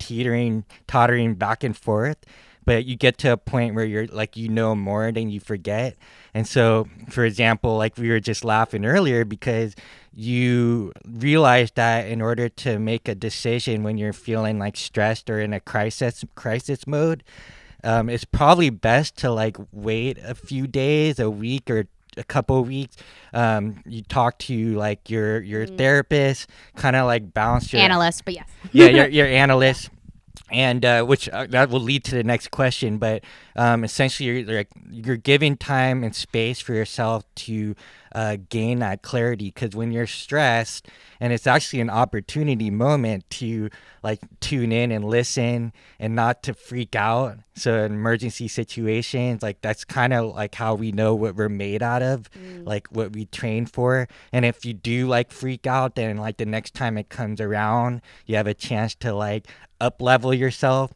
tottering back and forth. But you get to a point where you're like, you know more than you forget. And so, for example, like we were just laughing earlier because you realize that in order to make a decision when you're feeling like stressed or in a crisis mode, it's probably best to like wait a few days, a week, or a couple of weeks. You talk to like your therapist, kind of like bounce your analyst, but yes. your analyst, and which that will lead to the next question. But essentially, you're giving time and space for yourself to gain that clarity, because when you're stressed, and it's actually an opportunity moment to like tune in and listen and not to freak out. So in emergency situations, like that's kind of like how we know what we're made out of, like what we train for. And if you do like freak out, then like the next time it comes around, you have a chance to like up level yourself.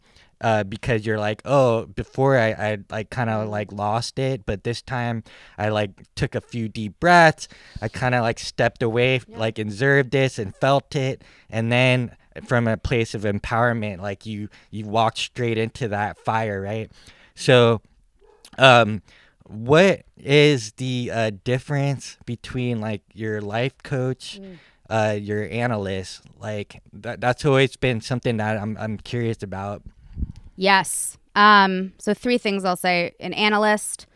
Because you're like, oh, before I like kind of like lost it, but this time I like took a few deep breaths. I kind of like stepped away, like observed this and felt it, and then from a place of empowerment, like you walked straight into that fire, right? So, what is the difference between like your life coach, your analyst? Like that's always been something that I'm curious about. Yes. So 3 things I'll say: an analyst,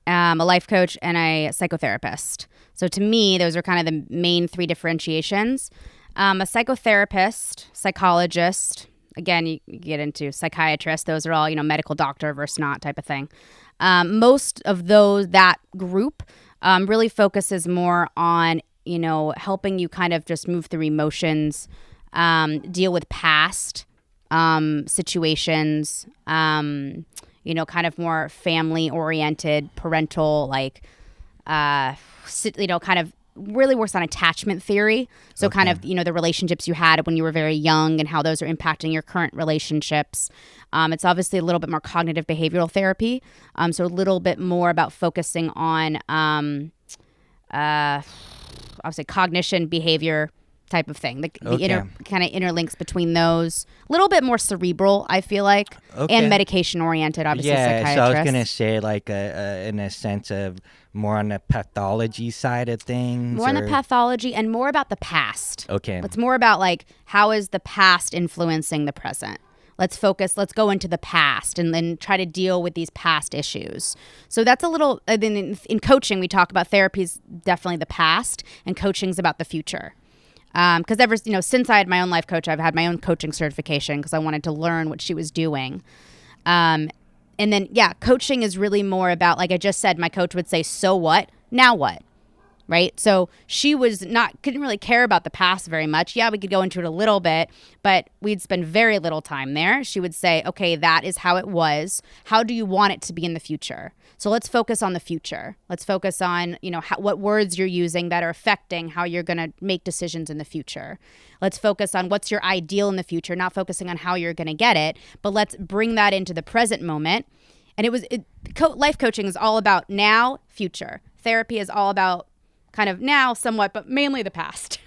a life coach, and a psychotherapist. So to me, those are kind of the main 3 differentiations. A psychotherapist, psychologist, again, you get into psychiatrist. Those are all, you know, medical doctor versus not type of thing. Most of that group really focuses more on, you know, helping you kind of just move through emotions, deal with past situations, you know, kind of more family oriented, parental, like, you know, kind of really works on attachment theory. So kind of, you know, the relationships you had when you were very young and how those are impacting your current relationships. It's obviously a little bit more cognitive behavioral therapy. So a little bit more about focusing on, I would say cognition, behavior, type of thing. The kind of interlinks between those. A little bit more cerebral, I feel like, and medication oriented. Obviously, psychiatrist. So I was gonna say like in a sense of more on the pathology side of things. More on the pathology and more about the past. Okay. It's more about like how is the past influencing the present. Let's go into the past and then try to deal with these past issues. So that's a little, in coaching, we talk about therapy's definitely the past and coaching's about the future. Because since I had my own life coach, I've had my own coaching certification because I wanted to learn what she was doing. And then, coaching is really more about, like I just said, my coach would say, so what? Now what? Right? So she couldn't really care about the past very much. Yeah, we could go into it a little bit, but we'd spend very little time there. She would say, okay, that is how it was. How do you want it to be in the future? So let's focus on the future. Let's focus on, what words you're using that are affecting how you're going to make decisions in the future. Let's focus on what's your ideal in the future, not focusing on how you're going to get it, but let's bring that into the present moment. And life coaching is all about now, future. Therapy is all about kind of now somewhat, but mainly the past.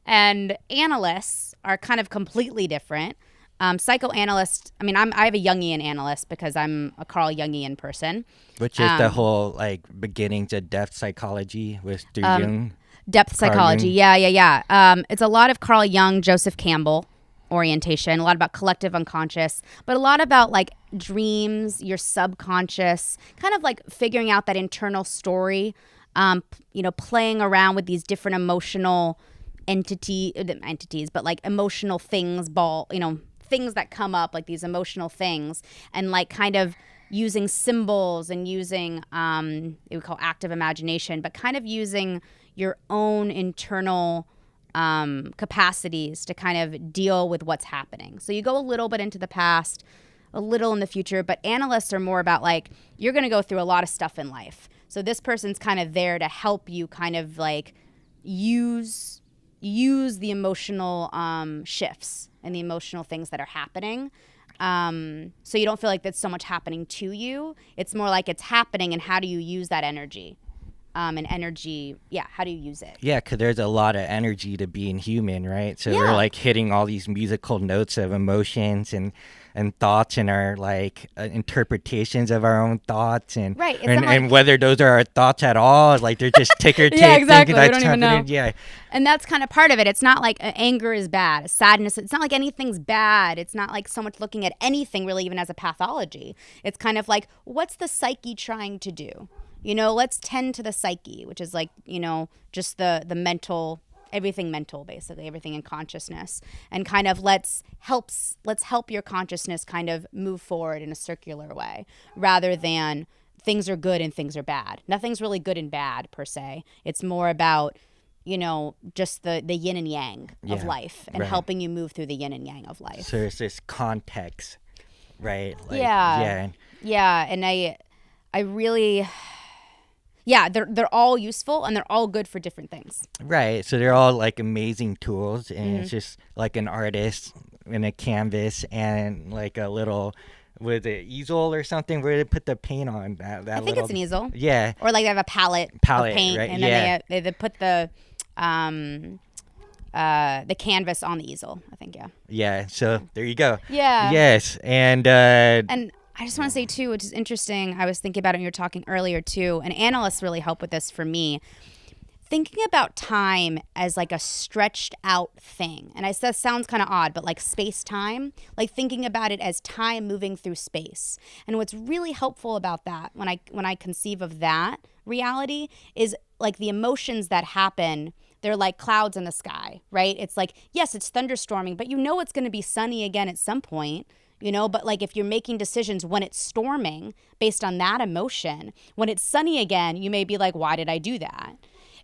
And analysts are kind of completely different. Psychoanalysts, I have a Jungian analyst because I'm a Carl Jungian person. Which is the whole like beginnings of depth psychology with Jung. Depth psychology, yeah. It's a lot of Carl Jung, Joseph Campbell. orientation, a lot about collective unconscious, but a lot about like dreams, your subconscious, kind of like figuring out that internal story, playing around with these different emotional entities, but like emotional things, things that come up, like these emotional things, and like kind of using symbols and using we call active imagination, but kind of using your own internal capacities to kind of deal with what's happening. So you go a little bit into the past, a little in the future, but analysts are more about like, you're going to go through a lot of stuff in life. So this person's kind of there to help you kind of like use the emotional shifts and the emotional things that are happening. So you don't feel like that's so much happening to you. It's more like it's happening, and how do you use that energy? How do you use it? Yeah, because there's a lot of energy to being human, right? So we're like hitting all these musical notes of emotions and thoughts, and our like interpretations of our own thoughts, and right. and whether those are our thoughts at all, like they're just ticker tape. Yeah, exactly. We don't even know. Yeah, and that's kind of part of it. It's not like anger is bad, sadness. It's not like anything's bad. It's not like so much looking at anything really, even as a pathology. It's kind of like, what's the psyche trying to do? Let's tend to the psyche, which is like, just the mental, everything mental, basically, everything in consciousness. And kind of let's help your consciousness kind of move forward in a circular way, rather than things are good and things are bad. Nothing's really good and bad per se. It's more about, just the yin and yang of life, and helping you move through the yin and yang of life. So there's this context, right? Like, yeah. And I really... Yeah, they're all useful, and they're all good for different things. Right. So they're all like amazing tools, and it's just like an artist and a canvas and like a little with an easel or something where they put the paint on that. I think it's an easel. Yeah. Or like they have a palette of paint, right? And then they put the canvas on the easel. I think. Yeah. So there you go. Yeah. Yes, and I just want to say, too, which is interesting, I was thinking about it when you were talking earlier, too, and analysts really help with this for me, thinking about time as like a stretched out thing. And that sounds kind of odd, but like space-time, like thinking about it as time moving through space. And what's really helpful about that, when I conceive of that reality, is like the emotions that happen. They're like clouds in the sky, right? It's like, yes, it's thunderstorming, but it's going to be sunny again at some point. But like if you're making decisions when it's storming based on that emotion, when it's sunny again, you may be like, why did I do that?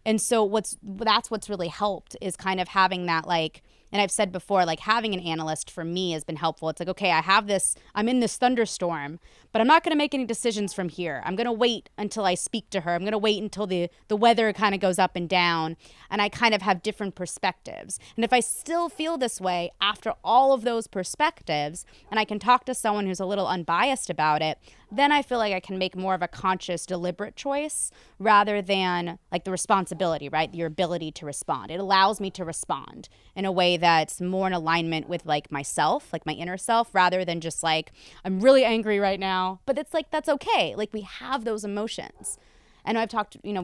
And so that's what's really helped, is kind of having that, like, and I've said before, like having an analyst for me has been helpful. It's like, okay, I'm in this thunderstorm, but I'm not going to make any decisions from here. I'm going to wait until I speak to her. I'm going to wait until the weather kind of goes up and down, and I kind of have different perspectives. And if I still feel this way after all of those perspectives, and I can talk to someone who's a little unbiased about it, then I feel like I can make more of a conscious, deliberate choice, rather than like the responsibility, right? Your ability to respond. It allows me to respond in a way that's more in alignment with like myself, like my inner self, rather than just like, I'm really angry right now. But it's like, that's okay. Like we have those emotions. And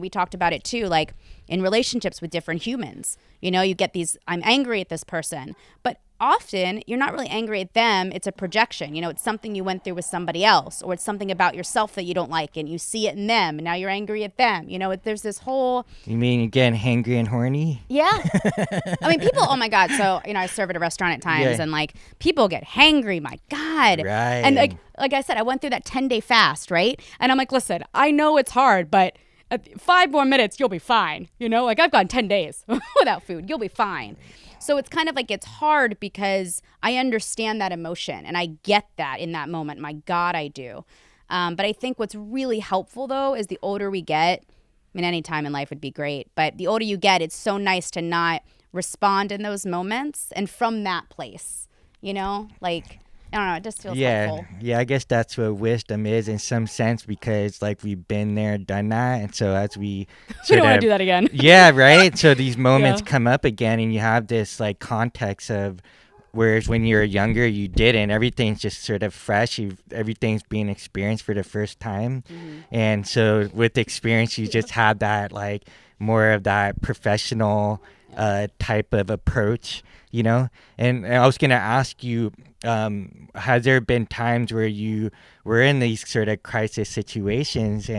we talked about it too, like in relationships with different humans. You get these, I'm angry at this person, but often you're not really angry at them. It's a projection. It's something you went through with somebody else, or it's something about yourself that you don't like, and you see it in them, and now you're angry at them. There's this whole... You mean, again, hangry and horny? Yeah. I mean, people, oh my God. So, I serve at a restaurant at times, and like people get hangry, my God. Right. And like I said, I went through that 10-day fast, right? And I'm like, listen, I know it's hard, but 5 more minutes, you'll be fine. Like I've gone 10 days without food. You'll be fine. So it's kind of like it's hard because I understand that emotion and I get that in that moment. My God, I do. But I think what's really helpful, though, is the older we get, I mean, any time in life would be great, but the older you get, it's so nice to not respond in those moments and from that place, like... I don't know, it just feels helpful. Yeah, I guess that's what wisdom is in some sense, because like we've been there, done that, and so as we don't want to do that again. Yeah, right. So these moments come up again, and you have this like context of, whereas when you're younger, you didn't. Everything's just sort of fresh. Everything's being experienced for the first time, and so with experience, you just have that like more of that professional type of approach, And I was gonna ask you, has there been times where you were in these sort of crisis situations,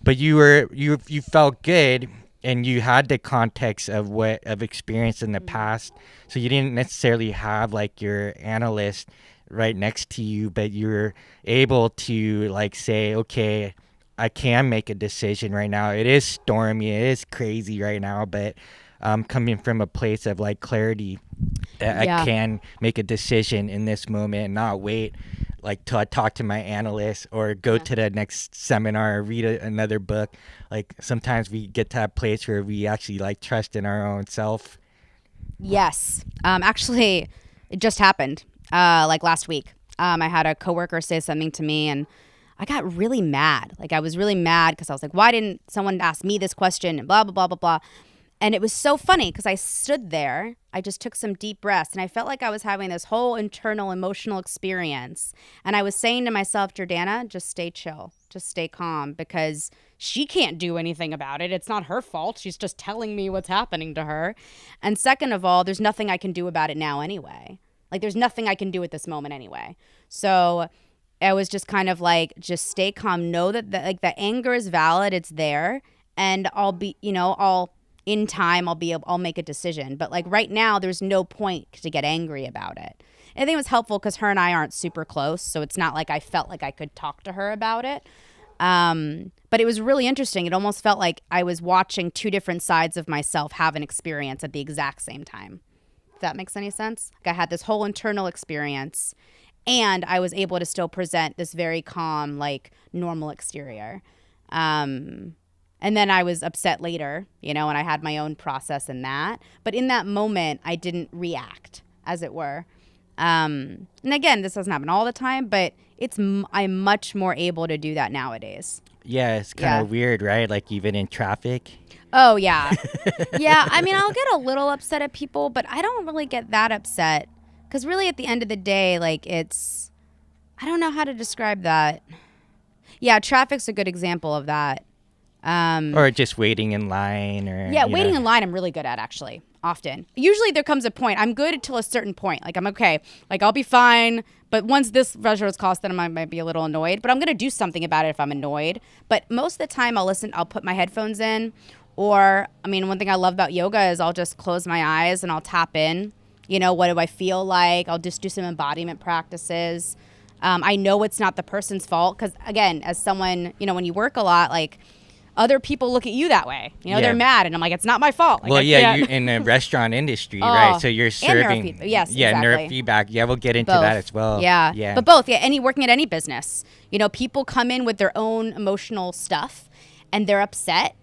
but you felt good, and you had the context of experience in the past, so you didn't necessarily have like your analyst right next to you, but you're able to like say, okay, I can make a decision right now. It is stormy, it is crazy right now, but I'm coming from a place of like clarity that I can make a decision in this moment and not wait like till I talk to my analyst or go to the next seminar or read another book. Like sometimes we get to that place where we actually like trust in our own self. Yes. Actually, it just happened like last week. I had a coworker say something to me, and I got really mad. Like I was really mad because I was like, why didn't someone ask me this question, and blah, blah, blah, blah, blah. And it was so funny because I stood there, I just took some deep breaths, and I felt like I was having this whole internal emotional experience. And I was saying to myself, Jordana, just stay chill, just stay calm, because she can't do anything about it. It's not her fault. She's just telling me what's happening to her. And second of all, there's nothing I can do about it now anyway. Like there's nothing I can do at this moment anyway. So I was just kind of like, just stay calm. Know that the anger is valid. It's there. And I'll be, in time, I'll make a decision. But like right now, there's no point to get angry about it. And I think it was helpful because her and I aren't super close. So it's not like I felt like I could talk to her about it. But it was really interesting. It almost felt like I was watching two different sides of myself have an experience at the exact same time. If that makes any sense. Like I had this whole internal experience, and I was able to still present this very calm, like normal exterior. And then I was upset later, and I had my own process in that. But in that moment, I didn't react, as it were. And again, this doesn't happen all the time, but I'm much more able to do that nowadays. Yeah, it's kind of weird, right? Like even in traffic. Oh, yeah. Yeah, I mean, I'll get a little upset at people, but I don't really get that upset. Because really, at the end of the day, like I don't know how to describe that. Yeah, traffic's a good example of that. Or just waiting in line, or waiting in line I'm really good at, actually, often. Usually there comes a point. I'm good until a certain point. Like I'm okay. Like I'll be fine. But once this rush hour is crossed, then I might be a little annoyed. But I'm gonna do something about it if I'm annoyed. But most of the time I'll put my headphones in, or one thing I love about yoga is I'll just close my eyes and I'll tap in. What do I feel like? I'll just do some embodiment practices. I know it's not the person's fault because, again, as someone, when you work a lot, like other people look at you that way. They're mad, and I'm like, it's not my fault. Like, you in the restaurant industry, right? So you're serving. Yes, exactly. Neurofeedback. Yeah, we'll get into both. that as well. Yeah. But both. Yeah, working at any business. People come in with their own emotional stuff, and they're upset.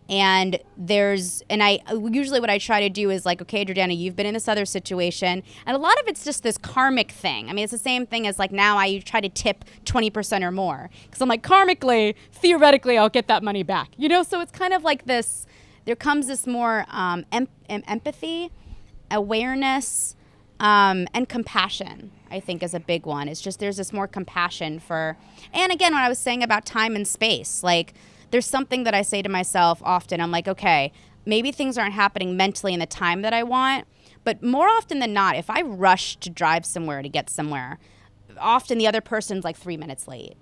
And usually what I try to do is like, okay, Jordana, you've been in this other situation. And a lot of it's just this karmic thing. It's the same thing as like now I try to tip 20% or more. Because I'm like, karmically, theoretically, I'll get that money back. So it's kind of like this, there comes this more empathy, awareness, and compassion, I think, is a big one. It's just there's this more compassion for, and again, when I was saying about time and space, like, there's something that I say to myself often. I'm like, okay, maybe things aren't happening mentally in the time that I want, but more often than not, if I rush to drive somewhere to get somewhere, often the other person's like 3 minutes late.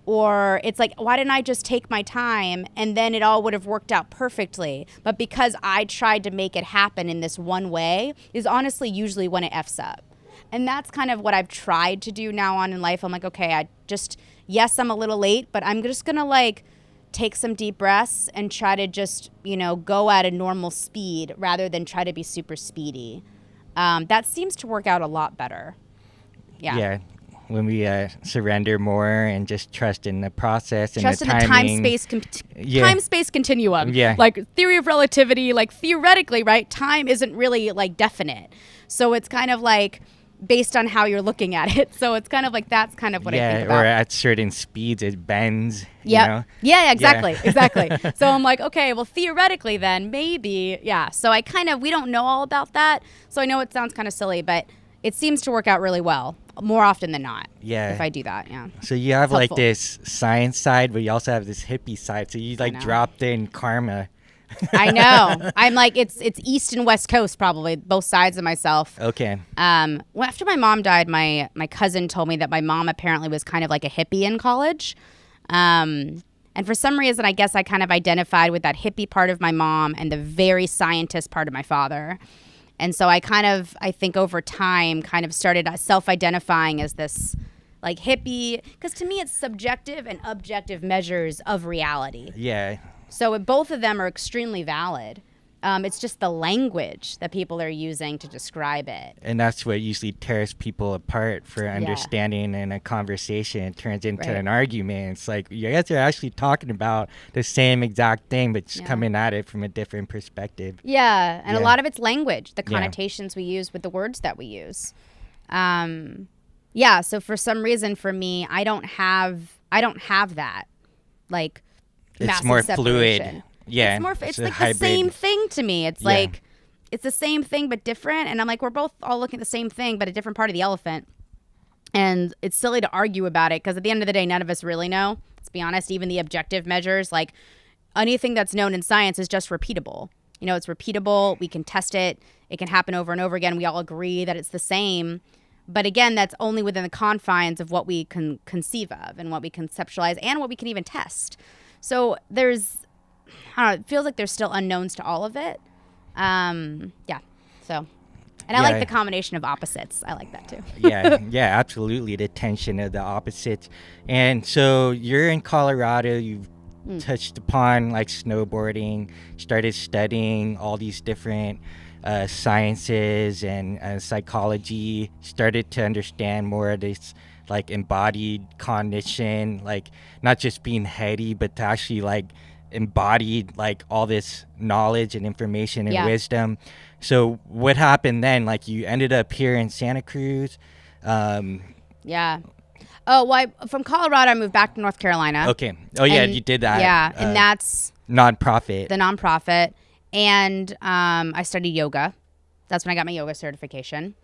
Or it's like, why didn't I just take my time and then it all would have worked out perfectly? But because I tried to make it happen in this one way is honestly usually when it F's up. And that's kind of what I've tried to do now on in life. I'm like, okay, yes, I'm a little late, but I'm just going to like, take some deep breaths and try to just, go at a normal speed rather than try to be super speedy. That seems to work out a lot better. Yeah. When we surrender more and just trust in the process and trust the timing. Trust in the time-space continuum. Yeah. Like theory of relativity, like theoretically, right? Time isn't really like definite. So it's kind of like based on how you're looking at it. So it's kind of like that's kind of what I think about. Or at certain speeds it bends. Yeah, exactly. So I'm like, okay, well, theoretically then maybe, So we don't know all about that. So I know it sounds kind of silly, but it seems to work out really well more often than not. Yeah. If I do that, So you have like this science side, but you also have this hippie side. So you like dropped in karma I know. I'm like, it's East and West Coast, probably both sides of myself. Okay. Well, after my mom died, my cousin told me that my mom apparently was kind of like a hippie in college. And for some reason, I guess I kind of identified with that hippie part of my mom and the very scientist part of my father. And so I think over time kind of started self-identifying as this like hippie, because to me it's subjective and objective measures of reality. Yeah. So both of them are extremely valid. It's just the language that people are using to describe it. And that's what usually tears people apart for understanding in a conversation. It turns into an argument. It's like you guys are actually talking about the same exact thing, but just coming at it from a different perspective. Yeah, and a lot of it's language, the connotations we use with the words that we use. So for some reason for me, I don't have that. Like, it's more separation. Fluid. Yeah, it's like the same thing to me. It's like it's the same thing but different, and I'm like, we're both all looking at the same thing but a different part of the elephant. And it's silly to argue about it because at the end of the day, none of us really know. Let's be honest. Even the objective measures, like anything that's known in science, is just repeatable. You know, it's repeatable. We can test it. It can happen over and over again. We all agree that it's the same. But again, that's only within the confines of what we can conceive of and what we conceptualize and what we can even test. So there's, I don't know, it feels like there's still unknowns to all of it. So, and I like the combination of opposites. I like that too. yeah, absolutely. The tension of the opposites. And so you're in Colorado, you've touched upon like snowboarding, started studying all these different sciences and psychology, started to understand more of this like embodied cognition, like not just being heady, but to actually like embodied like all this knowledge and information and wisdom. So what happened then? Like you ended up here in Santa Cruz. Oh, well, from Colorado, I moved back to North Carolina. Okay. Oh, yeah, you did that. Yeah, and that's nonprofit. The nonprofit. And I studied yoga. That's when I got my yoga certification.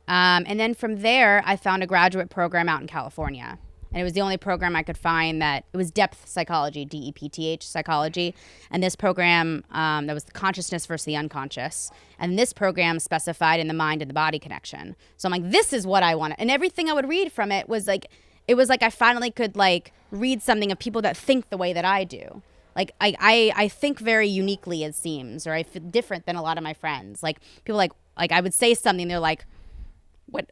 And then from there, I found a graduate program out in California. And it was the only program I could find that it was depth psychology, DEPTH psychology. And this program, that was the consciousness versus the unconscious. And this program specified in the mind and the body connection. So I'm like, this is what I want. And everything I would read from it was like I finally could like read something of people that think the way that I do. Like I think very uniquely, it seems, or I feel different than a lot of my friends. Like people like I would say something, they're like,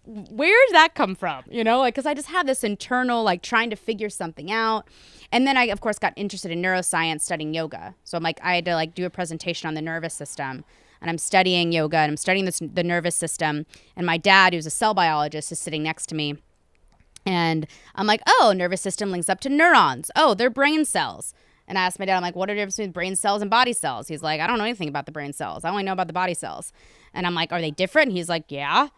where did that come from? You know, like, because I just have this internal, like, trying to figure something out. And then I, of course, got interested in neuroscience, studying yoga. So I'm like, I had to, like, do a presentation on the nervous system. And I'm studying yoga, and I'm studying the nervous system. And my dad, who's a cell biologist, is sitting next to me. And I'm like, oh, nervous system links up to neurons. Oh, they're brain cells. And I asked my dad, I'm like, what are the difference between brain cells and body cells? He's like, I don't know anything about the brain cells. I only know about the body cells. And I'm like, are they different? And he's like, yeah.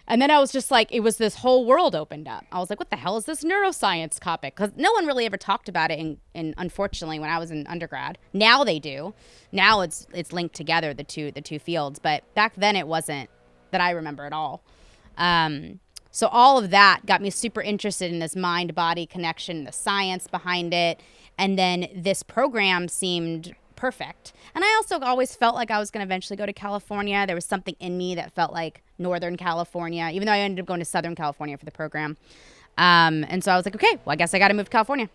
And then I was just like, it was this whole world opened up. I was like, what the hell is this neuroscience topic? Because no one really ever talked about it, in unfortunately, when I was in undergrad. Now they do. Now it's linked together, the two fields. But back then it wasn't that I remember at all. So all of that got me super interested in this mind-body connection, the science behind it. And then this program seemed perfect. And I also always felt like I was going to eventually go to California. There was something in me that felt like Northern California, even though I ended up going to Southern California for the program. And so I was like, okay, well, I guess I got to move to California.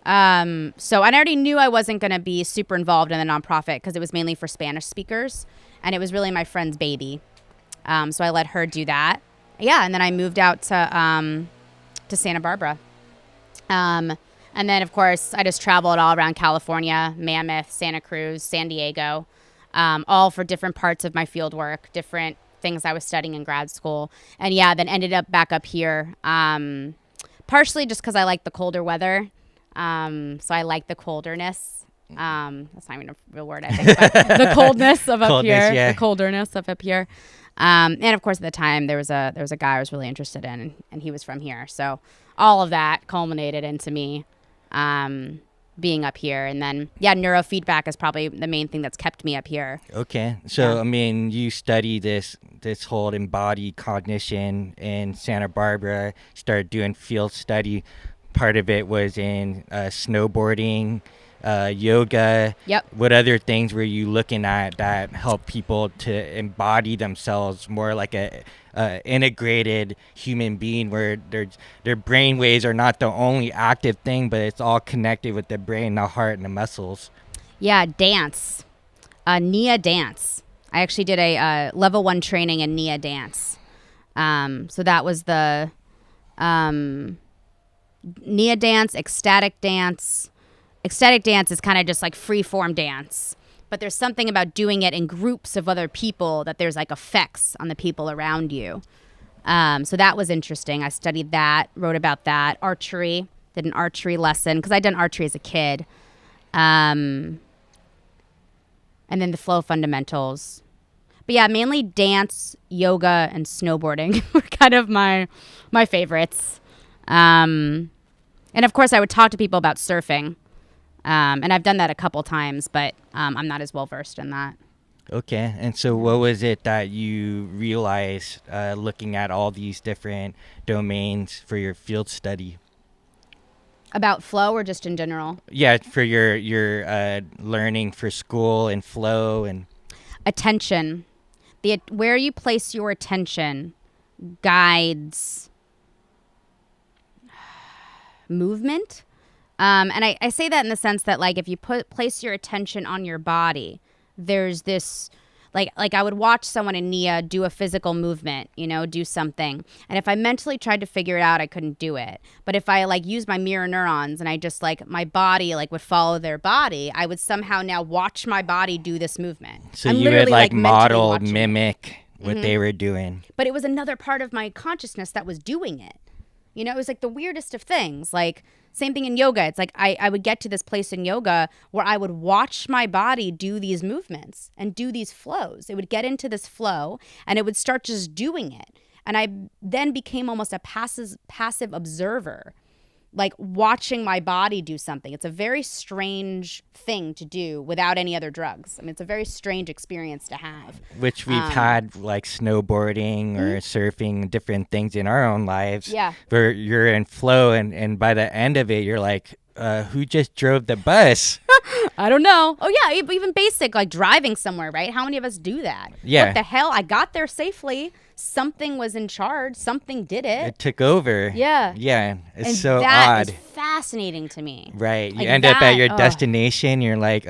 And I already knew I wasn't going to be super involved in the nonprofit because it was mainly for Spanish speakers. And it was really my friend's baby. So I let her do that. Yeah, and then I moved out to Santa Barbara. And then, of course, I just traveled all around California, Mammoth, Santa Cruz, San Diego, all for different parts of my field work, different things I was studying in grad school. And, yeah, then ended up back up here, partially just because I like the colder weather. So I like the colderness. That's not even a real word, I think. But the coldness of up here, yeah. The colderness of up here. And, of course, at the time, there was a guy I was really interested in, and he was from here. So all of that culminated into me being up here. And then, neurofeedback is probably the main thing that's kept me up here. Okay. So, I mean, you study this whole embodied cognition in Santa Barbara, started doing field study. Part of it was in snowboarding. yoga. Yep. What other things were you looking at that help people to embody themselves more like a integrated human being, where their brain waves are not the only active thing, but it's all connected with the brain, the heart, and the muscles? Yeah, dance. Nia dance. I actually did a level 1 training in Nia dance. So that was the Nia dance, ecstatic dance. Ecstatic dance is kind of just like free form dance, but there's something about doing it in groups of other people that there's like effects on the people around you. So that was interesting. I studied that, wrote about that. Archery, did an archery lesson because I'd done archery as a kid. And then the flow fundamentals. But yeah, mainly dance, yoga, and snowboarding were kind of my favorites. And of course, I would talk to people about surfing. And I've done that a couple times, but I'm not as well versed in that. Okay. And so what was it that you realized looking at all these different domains for your field study? About flow or just in general? Yeah, for your learning for school and flow and attention. Where you place your attention guides movement. And I say that in the sense that, like, if you place your attention on your body, there's this, like I would watch someone in Nia do a physical movement, do something. And if I mentally tried to figure it out, I couldn't do it. But if I use my mirror neurons and I just my body would follow their body, I would somehow now watch my body do this movement. So you would model, mimic what they were doing. But it was another part of my consciousness that was doing it. It was the weirdest of things. Same thing in yoga. It's I would get to this place in yoga where I would watch my body do these movements and do these flows. It would get into this flow and it would start just doing it. And I then became almost a passive observer, watching my body do something. It's a very strange thing to do without any other drugs. I mean, it's a very strange experience to have. Which we've had snowboarding or surfing, different things in our own lives. Yeah. Where you're in flow and by the end of it, you're like, who just drove the bus? I don't know. Oh, yeah. Even basic, driving somewhere, right? How many of us do that? Yeah. What the hell? I got there safely. Something was in charge. Something did it. It took over. Yeah. Yeah. It's and so that odd. Is fascinating to me. Right. You end up at your destination. You're like,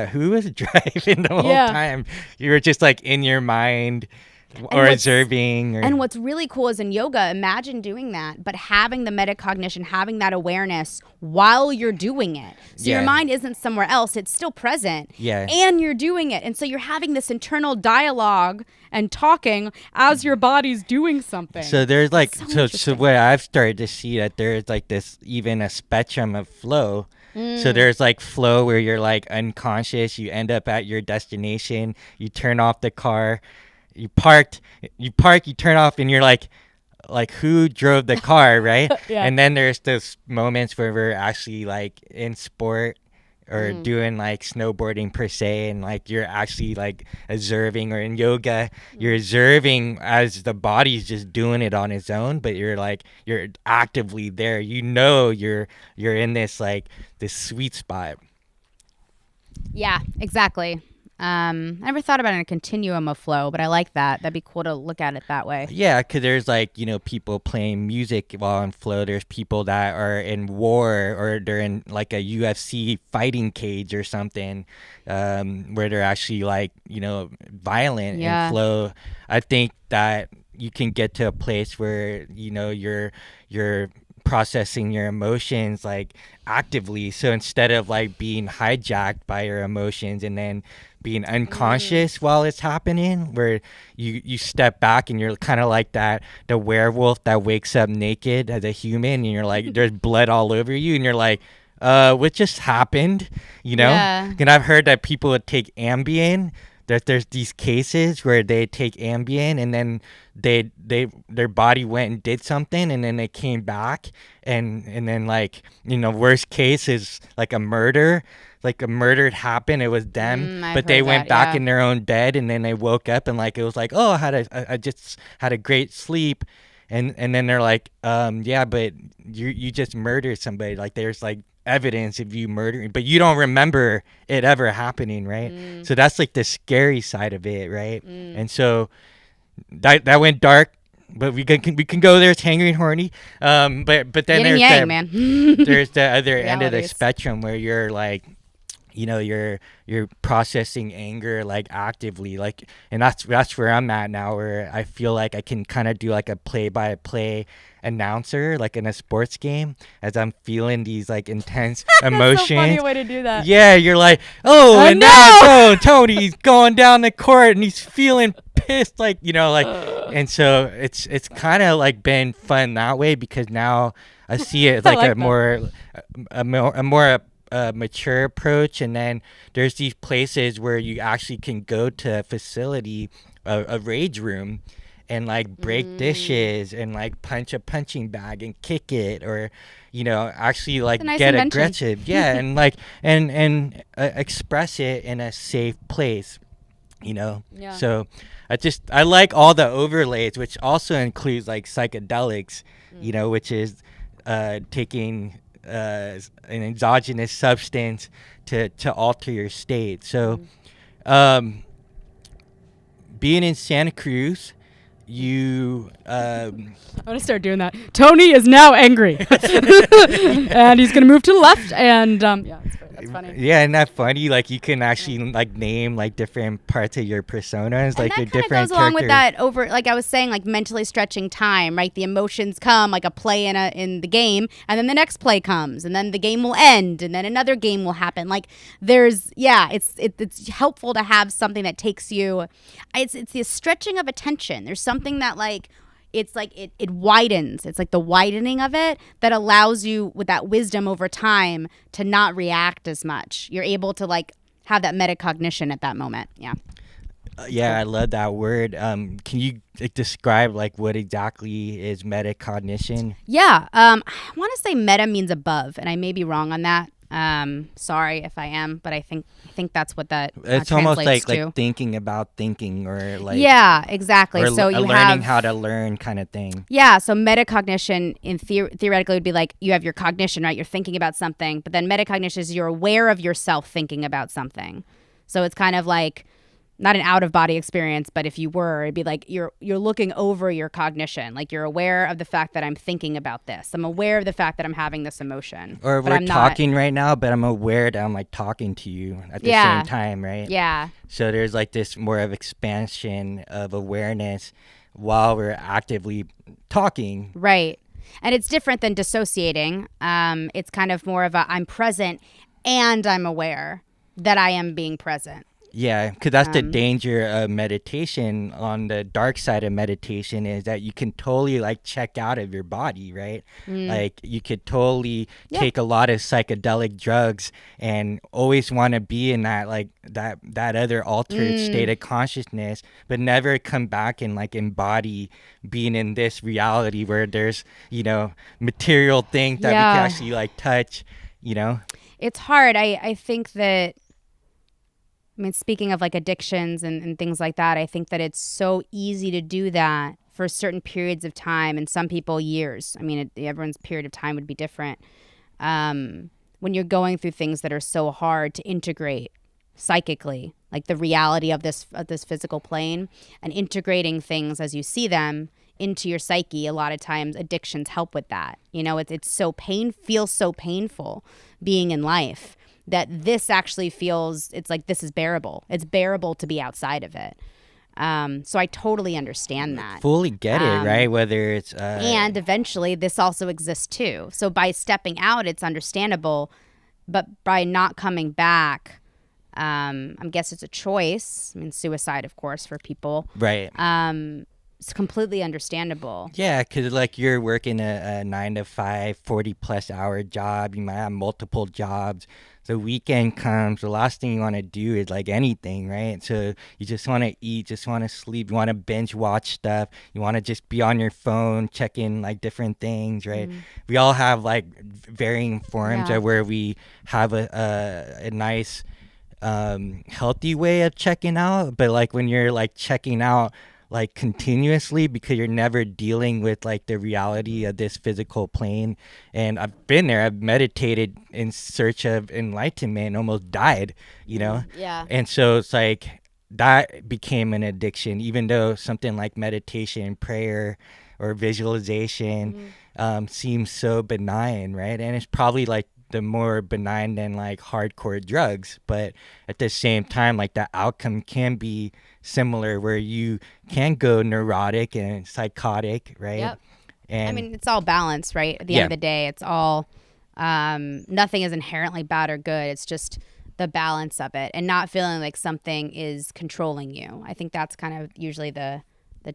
who was driving the whole time? You were just in your mind or observing. And what's really cool is in yoga, imagine doing that, but having the metacognition, having that awareness while you're doing it. So your mind isn't somewhere else. It's still present. Yeah. And you're doing it. And so you're having this internal dialogue and talking as your body's doing something. So there's so what I've started to see that there's this even a spectrum of flow. So there's flow where you're unconscious, you end up at your destination, you turn off the car, you park, you turn off, and you're like who drove the car, right? Yeah. And then there's those moments where we're actually in sport or doing snowboarding per se, and you're actually observing, or in yoga you're observing as the body's just doing it on its own, but you're you're actively there, you're in this this sweet spot. Yeah, exactly. I never thought about it in a continuum of flow, but I like that. That'd be cool to look at it that way. Yeah, because there's people playing music while in flow. There's people that are in war, or they're in a UFC fighting cage or something, where they're actually violent in flow. I think that you can get to a place where you're processing your emotions actively. So instead of being hijacked by your emotions and then being unconscious while it's happening, where you step back and you're kind of like the werewolf that wakes up naked as a human, and you're there's blood all over you, and you're what just happened, Yeah. And I've heard that people would take Ambien, that there's these cases where they take Ambien and then their body went and did something, and then they came back, and then worst case is a murder. A murder happened, it was them, but they went back in their own bed, and then they woke up and it was oh, I just had a great sleep, and then they're yeah, but you just murdered somebody. There's evidence of you murdering, but you don't remember it ever happening, right? So that's like the scary side of it, right? And so that went dark, but we can go there. It's Hangry and Horny. But then Yin and yang, man. there's the other end of the Realities. spectrum where you're like, you're processing anger like actively, like, and that's where I'm at now, where I feel like I can kind of do like a play-by-play announcer, like in a sports game, as I'm feeling these like intense emotions. That's so funny way to do that. Yeah, you're like, and now Tony's going down the court and he's feeling pissed, like, and so it's kind of like been fun that way, because now I see it like a more mature approach. And then there's these places where you actually can go to a facility, a rage room, and like break dishes and like punch a punching bag and kick it, or actually like nice get invention. aggressive, and like and express it in a safe place, So I like all the overlays, which also includes like psychedelics, which is taking an exogenous substance to alter your state. So being in Santa Cruz, you I'm gonna start doing that. Tony is now angry, and he's gonna move to the left. And that's funny. Yeah, isn't that funny? Like you can actually like name like different parts of your personas, like your And that kind of different goes along with characters. that like I was saying, like mentally stretching time, right? The emotions come like a play in the game, and then the next play comes, and then the game will end, and then another game will happen. Like it's helpful to have something that takes you. It's the stretching of attention. There's something that like. It's like it widens. It's like the widening of it that allows you, with that wisdom over time, to not react as much. You're able to like have that metacognition at that moment. Yeah. Yeah, I love that word. Can you describe like what exactly is metacognition? Yeah. I want to say meta means above, and I may be wrong on that. Sorry if I am, but I think that's what that It's almost translates like to. thinking about thinking, or like Yeah, exactly. or So you learning have how to learn kind of thing. Yeah, so metacognition in theoretically would be like you have your cognition, right? You're thinking about something, but then metacognition is you're aware of yourself thinking about something. So it's kind of like not an out of body experience, but if you were, it'd be like you're looking over your cognition. Like you're aware of the fact that I'm thinking about this. I'm aware of the fact that I'm having this emotion. Or but we're I'm talking right now, but I'm aware that I'm like talking to you at the same time, right? Yeah. So there's like this more of expansion of awareness while we're actively talking. Right. And it's different than dissociating. It's kind of more of a I'm present and I'm aware that I am being present. Yeah, because that's the danger of meditation. On the dark side of meditation is that you can totally like check out of your body, right? Like you could totally take a lot of psychedelic drugs and always want to be in that like that other altered state of consciousness, but never come back and like embody being in this reality where there's material things that we can actually like touch. It's hard. I think that. I mean, speaking of like addictions and things like that, I think that it's so easy to do that for certain periods of time, and some people years. I mean, everyone's period of time would be different. When you're going through things that are so hard to integrate psychically, like the reality of this physical plane, and integrating things as you see them into your psyche, a lot of times addictions help with that. Feels so painful being in life, that this actually feels, it's like this is bearable. It's bearable to be outside of it. So I totally understand that. Fully get it, right? Whether it's... and eventually this also exists too. So by stepping out, it's understandable. But by not coming back, I guess it's a choice. I mean, suicide, of course, for people. Right. It's completely understandable. Yeah, because like you're working a 9 to 5, 40 plus hour job. You might have multiple jobs. The weekend comes, the last thing you want to do is like anything, right? So you just want to eat, just want to sleep, you want to binge watch stuff, you want to just be on your phone checking like different things, right? We all have like varying forms of where we have a nice healthy way of checking out, but like when you're like checking out like continuously because you're never dealing with like the reality of this physical plane. And I've been there. I've meditated in search of enlightenment and almost died, you know? Yeah. And so it's like that became an addiction, even though something like meditation, prayer, or visualization seems so benign, right? And it's probably like the more benign than like hardcore drugs, but at the same time, like the outcome can be similar where you can go neurotic and psychotic, right? Yep. And I mean, it's all balance, right? At the end of the day, it's all nothing is inherently bad or good. It's just the balance of it and not feeling like something is controlling you. I think that's kind of usually the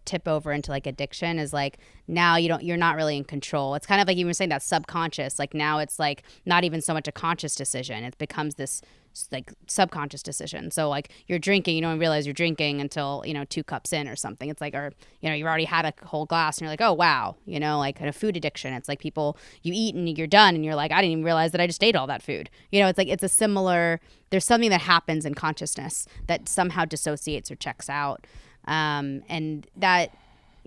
tip over into like addiction is like now you're not really in control. It's kind of like you were saying that subconscious, like now it's like not even so much a conscious decision. It becomes this like subconscious decision. So like you're drinking, you don't realize you're drinking until, 2 cups in or something. It's like, or, you've already had a whole glass and you're like, oh, wow. Like a food addiction. It's like people, you eat and you're done and you're like, I didn't even realize that I just ate all that food. It's like, it's a similar, there's something that happens in consciousness that somehow dissociates or checks out. And that,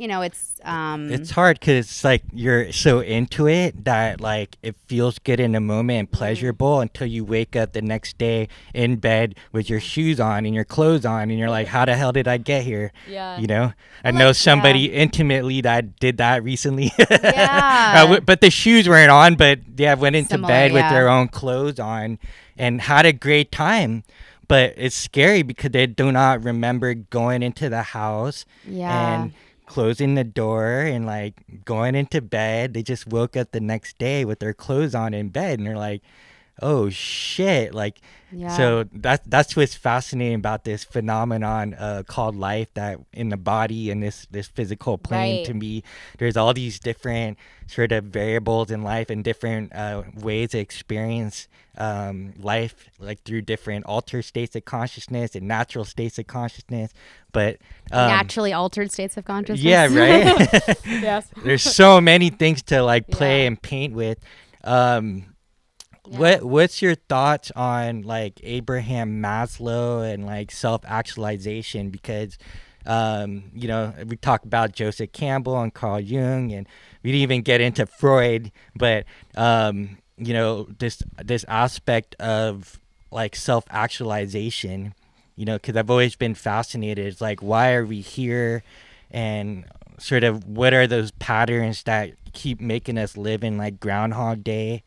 it's hard because it's like you're so into it that like it feels good in the moment and pleasurable until you wake up the next day in bed with your shoes on and your clothes on and you're like, how the hell did I get here? Yeah. I know somebody intimately that did that recently. Yeah. But the shoes weren't on, but went into Similar, bed with their own clothes on and had a great time. But it's scary because they do not remember going into the house and closing the door and like going into bed. They just woke up the next day with their clothes on in bed and they're like, oh shit. Like, so that's what's fascinating about this phenomenon called life, that in the body and this physical plane. To me, there's all these different sort of variables in life and different ways to experience life, like through different altered states of consciousness and natural states of consciousness. But naturally altered states of consciousness. Yeah, right. Yes. There's so many things to like play and paint with. What's your thoughts on like Abraham Maslow and like self-actualization? Because we talk about Joseph Campbell and Carl Jung, and we didn't even get into Freud, but this aspect of like self-actualization, because I've always been fascinated. It's like, why are we here, and sort of what are those patterns that keep making us live in like Groundhog Day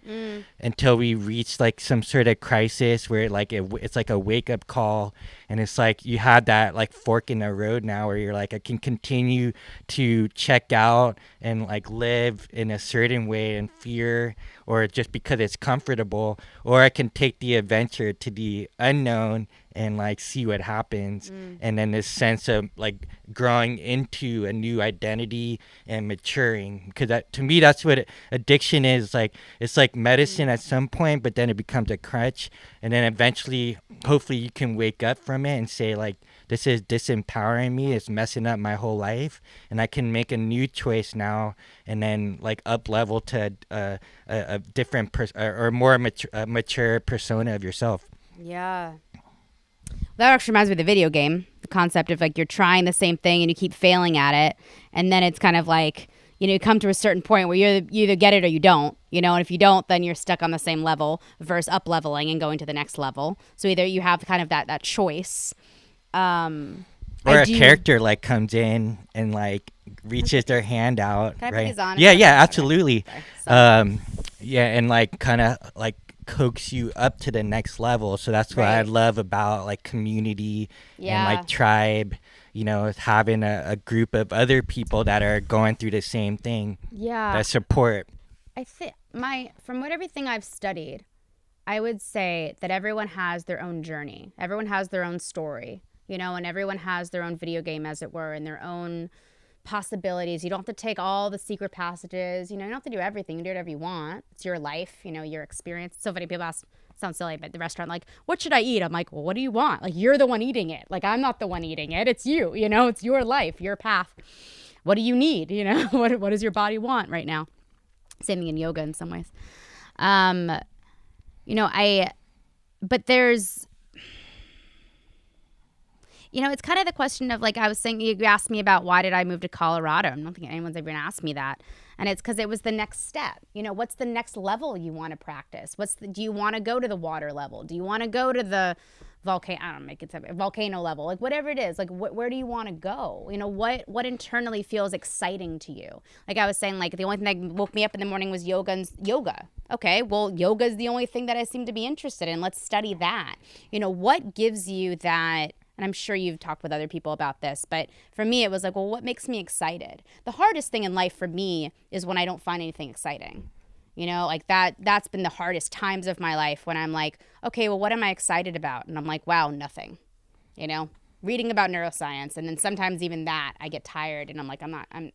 until we reach like some sort of crisis where it's like a wake-up call, and it's like you had that like fork in the road now where you're like, I can continue to check out and like live in a certain way in fear or just because it's comfortable, or I can take the adventure to the unknown and like see what happens. And then this sense of like growing into a new identity and maturing, because to me that's what addiction is. Like it's like medicine at some point, but then it becomes a crutch, and then eventually hopefully you can wake up from it and say like, this is disempowering me, it's messing up my whole life, and I can make a new choice now, and then like up level to a different or more mature persona of yourself. Yeah. That actually reminds me of the video game, the concept of like you're trying the same thing and you keep failing at it, and then it's kind of like, you come to a certain point where you either get it or you don't, and if you don't, then you're stuck on the same level versus up leveling and going to the next level. So either you have kind of that choice. Or a character like comes in and like reaches their hand out. Can I right? put these on? Yeah, absolutely. Sorry. And like kind of like coax you up to the next level. So that's what I love about like community and like tribe, having a group of other people that are going through the same thing. Yeah. That support. I think from everything I've studied, I would say that everyone has their own journey. Everyone has their own story, and everyone has their own video game, as it were, and their own possibilities. You don't have to take all the secret passages. You don't have to do everything. You do whatever you want. It's your life, your experience. So many people ask, sounds silly, but the restaurant, like, what should I eat? I'm like, well, what do you want? Like, you're the one eating it. Like, I'm not the one eating it. It's you, it's your life, your path. What do you need? What does your body want right now? Same thing in yoga in some ways. But It's kind of the question of, like, I was saying, you asked me about why did I move to Colorado. I don't think anyone's ever asked me that. And it's because it was the next step. What's the next level you want to practice? Do you want to go to the water level? Do you want to go to the volcano? I don't know, make it something, volcano level, like whatever it is, like where do you want to go? What internally feels exciting to you? Like I was saying, like the only thing that woke me up in the morning was yoga. Okay, well, yoga is the only thing that I seem to be interested in. Let's study that. What gives you that? And I'm sure you've talked with other people about this, but for me, it was like, well, what makes me excited? The hardest thing in life for me is when I don't find anything exciting. Like that's been the hardest times of my life when I'm like, okay, well, what am I excited about? And I'm like, wow, nothing. Reading about neuroscience. And then sometimes even that I get tired and I'm like,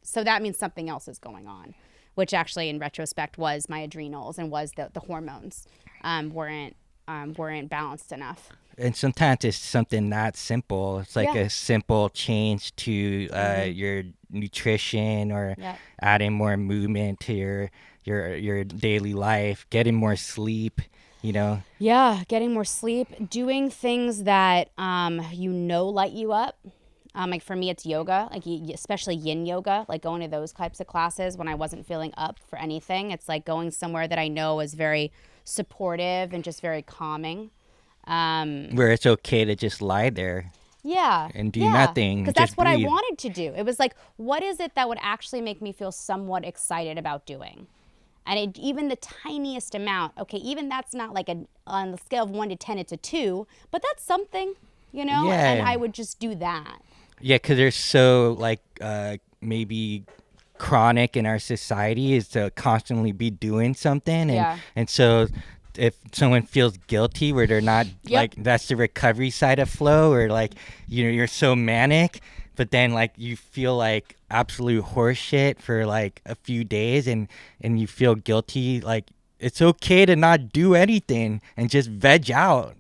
so that means something else is going on, which actually in retrospect was my adrenals and was the hormones weren't balanced enough. And sometimes it's something not simple. It's like a simple change to your nutrition or adding more movement to your daily life, getting more sleep, Yeah, getting more sleep, doing things that light you up. Like for me, it's yoga, like especially yin yoga, like going to those types of classes when I wasn't feeling up for anything. It's like going somewhere that I know is very supportive and just very calming. Where it's okay to just lie there. Yeah. And do nothing. Because that's what I wanted to do. It was like, what is it that would actually make me feel somewhat excited about doing? And even the tiniest amount, okay, even that's not like on the scale of 1 to 10, it's a 2, but that's something, and I would just do that. Yeah, because they're so like maybe chronic in our society is to constantly be doing something. And so if someone feels guilty where they're not like, that's the recovery side of flow, or like, you're so manic, but then like you feel like absolute horseshit for like a few days and you feel guilty. Like it's okay to not do anything and just veg out.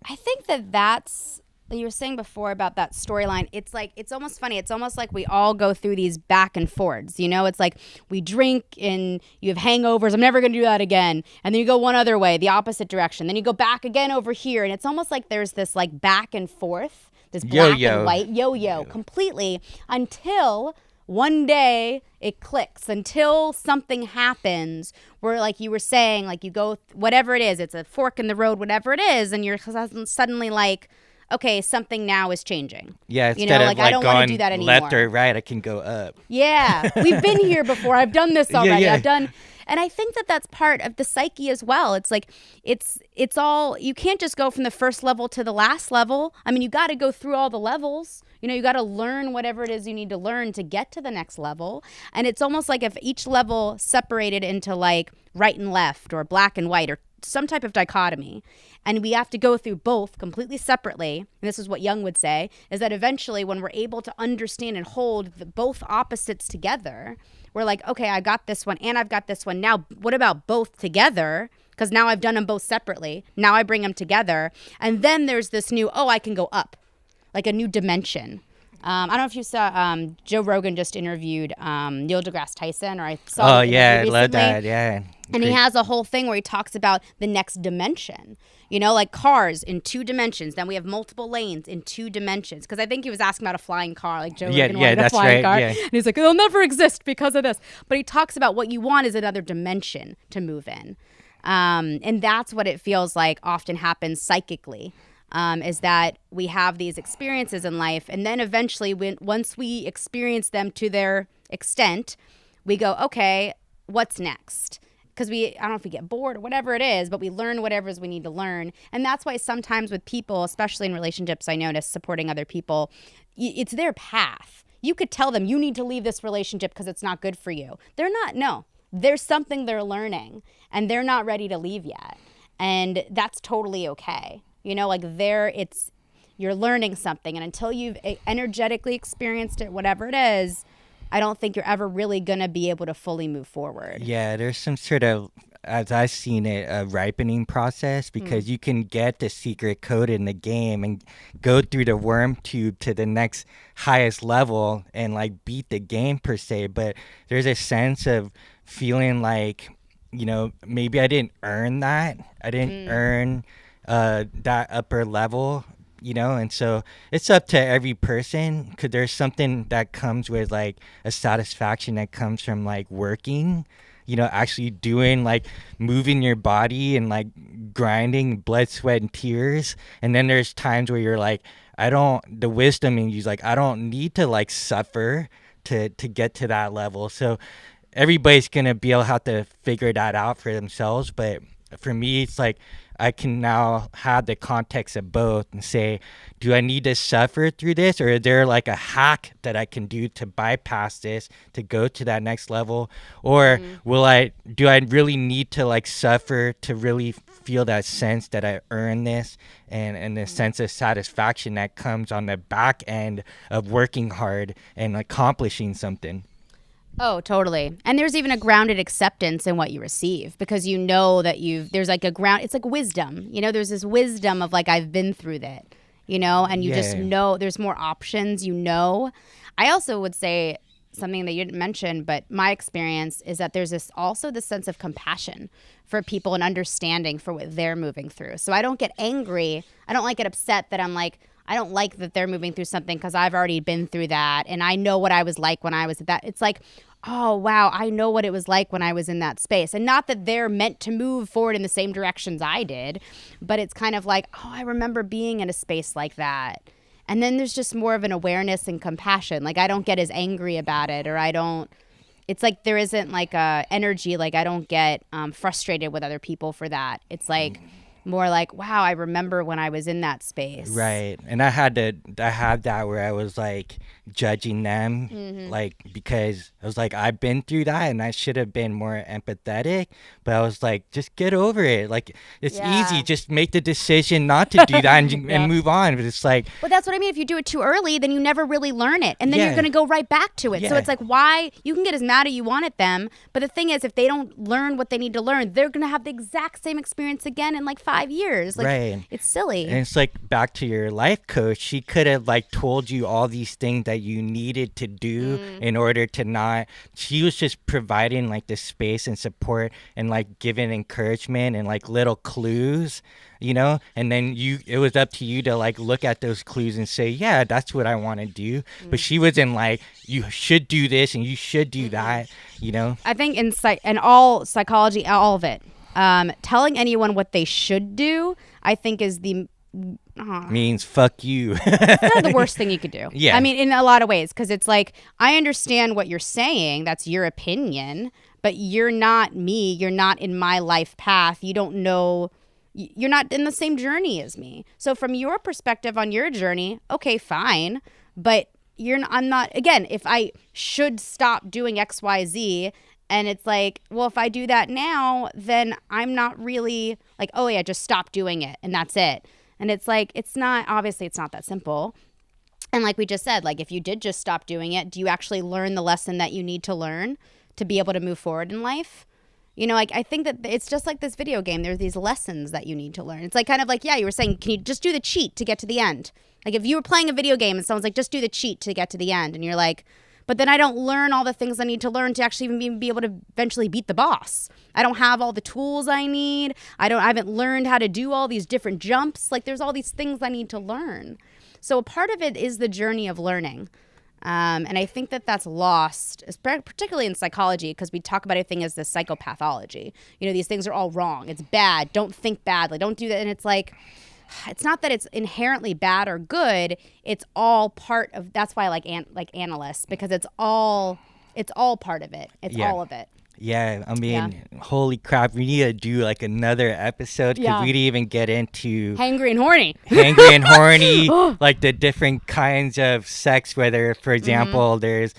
I think that's you were saying before about that storyline. It's like, it's almost funny. It's almost like we all go through these back and forths, It's like we drink and you have hangovers. I'm never going to do that again. And then you go one other way, the opposite direction. Then you go back again over here. And it's almost like there's this like back and forth, this black and white yo-yo completely until one day it clicks, until something happens where, like you were saying, like you go, whatever it is, it's a fork in the road, whatever it is. And you're suddenly like, okay, something now is changing. Yeah, instead of like I don't want to do that anymore. Left or right, I can go up. Yeah, we've been here before. I've done this already. Yeah. I've done, and I think that's part of the psyche as well. It's like it's all, you can't just go from the first level to the last level. I mean, you got to go through all the levels. You got to learn whatever it is you need to learn to get to the next level. And it's almost like if each level separated into like right and left or black and white or some type of dichotomy, and we have to go through both completely separately, and this is what Jung would say, is that eventually when we're able to understand and hold both opposites together, we're like, okay, I got this one and I've got this one. Now, what about both together? Because now I've done them both separately. Now I bring them together. And then there's this new, I can go up, like a new dimension. I don't know if you saw Joe Rogan just interviewed Neil deGrasse Tyson, or I saw. Oh yeah, I love that. Yeah, and he has a whole thing where he talks about the next dimension. Like cars in 2 dimensions. Then we have multiple lanes in 2 dimensions. Because I think he was asking about a flying car, like Joe Rogan wanted a flying car. Yeah. And he's like, it'll never exist because of this. But he talks about what you want is another dimension to move in, and that's what it feels like often happens psychically. Is that we have these experiences in life, and then eventually once we experience them to their extent, we go, okay, what's next? Because I don't know if we get bored or whatever it is, but we learn whatever it is we need to learn. And that's why sometimes with people, especially in relationships, I notice supporting other people, it's their path. You could tell them you need to leave this relationship because it's not good for you. They're not, no. There's something they're learning and they're not ready to leave yet. And that's totally okay. You're learning something, and until you've energetically experienced it, whatever it is, I don't think you're ever really going to be able to fully move forward. Yeah, there's some sort of, as I've seen it, a ripening process, because you can get the secret code in the game and go through the worm tube to the next highest level and like beat the game per se. But there's a sense of feeling like, maybe I didn't earn that. I didn't earn that upper level, And so it's up to every person, because there's something that comes with like a satisfaction that comes from like working, actually doing, like moving your body and like grinding blood, sweat, and tears. And then there's times where you're like, the wisdom in you's like, I don't need to like suffer to get to that level. So everybody's gonna be able to have to figure that out for themselves. But for me, it's like I can now have the context of both and say, do I need to suffer through this, or is there like a hack that I can do to bypass this to go to that next level? Or do I really need to like suffer to really feel that sense that I earned this, and the sense of satisfaction that comes on the back end of working hard and accomplishing something? Oh, totally. And there's even a grounded acceptance in what you receive, because you know that there's like a ground, it's like wisdom, there's this wisdom of like, I've been through that, and you just know there's more options, I also would say something that you didn't mention, but my experience is that there's this sense of compassion for people and understanding for what they're moving through. So I don't get angry. I don't get upset that I'm like, I don't like that they're moving through something, because I've already been through that. And I know what I was like when I was at that. It's like, oh, wow, I know what it was like when I was in that space. And not that they're meant to move forward in the same directions I did, but it's kind of like, oh, I remember being in a space like that. And then there's just more of an awareness and compassion. Like, I don't get as angry about it, or it's like there isn't like a energy, like I don't get frustrated with other people for that. It's like more like, wow, I remember when I was in that space. Right. And I had that where I was like judging them, like, because I was like, I've been through that and I should have been more empathetic, but I was like, just get over it. Like, it's easy. Just make the decision not to do that and move on. But it's like, but that's what I mean. If you do it too early, then you never really learn it. And then you're going to go right back to it. So it's like, why? You can get as mad as you want at them. But the thing is, if they don't learn what they need to learn, they're going to have the exact same experience again in like 5 years. Like, right. It's silly. And it's like, back to your life coach, she could have like told you all these things that you needed to do in order to not. She was just providing like the space and support and like giving encouragement and like little clues, and then it was up to you to like look at those clues and say, yeah, that's what I want to do. But she wasn't like, you should do this and you should do that. I think in all psychology, all of it, telling anyone what they should do, I think is means fuck you. It's not the worst thing you could do. Yeah. I mean, in a lot of ways, because it's like, I understand what you're saying. That's your opinion, but you're not me. You're not in my life path. You don't know. You're not in the same journey as me. So from your perspective on your journey, okay, fine. But I'm not, again, if I should stop doing X, Y, Z, and it's like, well, if I do that now, then I'm not really like, oh yeah, just stop doing it and that's it. And it's like, obviously it's not that simple. And like we just said, like, if you did just stop doing it, do you actually learn the lesson that you need to learn to be able to move forward in life? Like, I think that it's just like this video game. There's these lessons that you need to learn. It's like, kind of like, you were saying, can you just do the cheat to get to the end? Like, if you were playing a video game and someone's like, just do the cheat to get to the end. And you're like, but then I don't learn all the things I need to learn to actually even be able to eventually beat the boss. I don't have all the tools I need. I haven't learned how to do all these different jumps. Like, there's all these things I need to learn. So a part of it is the journey of learning. And I think that that's lost, particularly in psychology, because we talk about everything as the psychopathology. These things are all wrong. It's bad. Don't think badly. Don't do that. And it's like, it's not that it's inherently bad or good. It's all part of. That's why I like analysts, because it's all part of it. It's all of it. Yeah, I mean, holy crap, we need to do like another episode, because we didn't even get into Hangry and Horny. Hangry and Horny, like the different kinds of sex, whether, for example, there's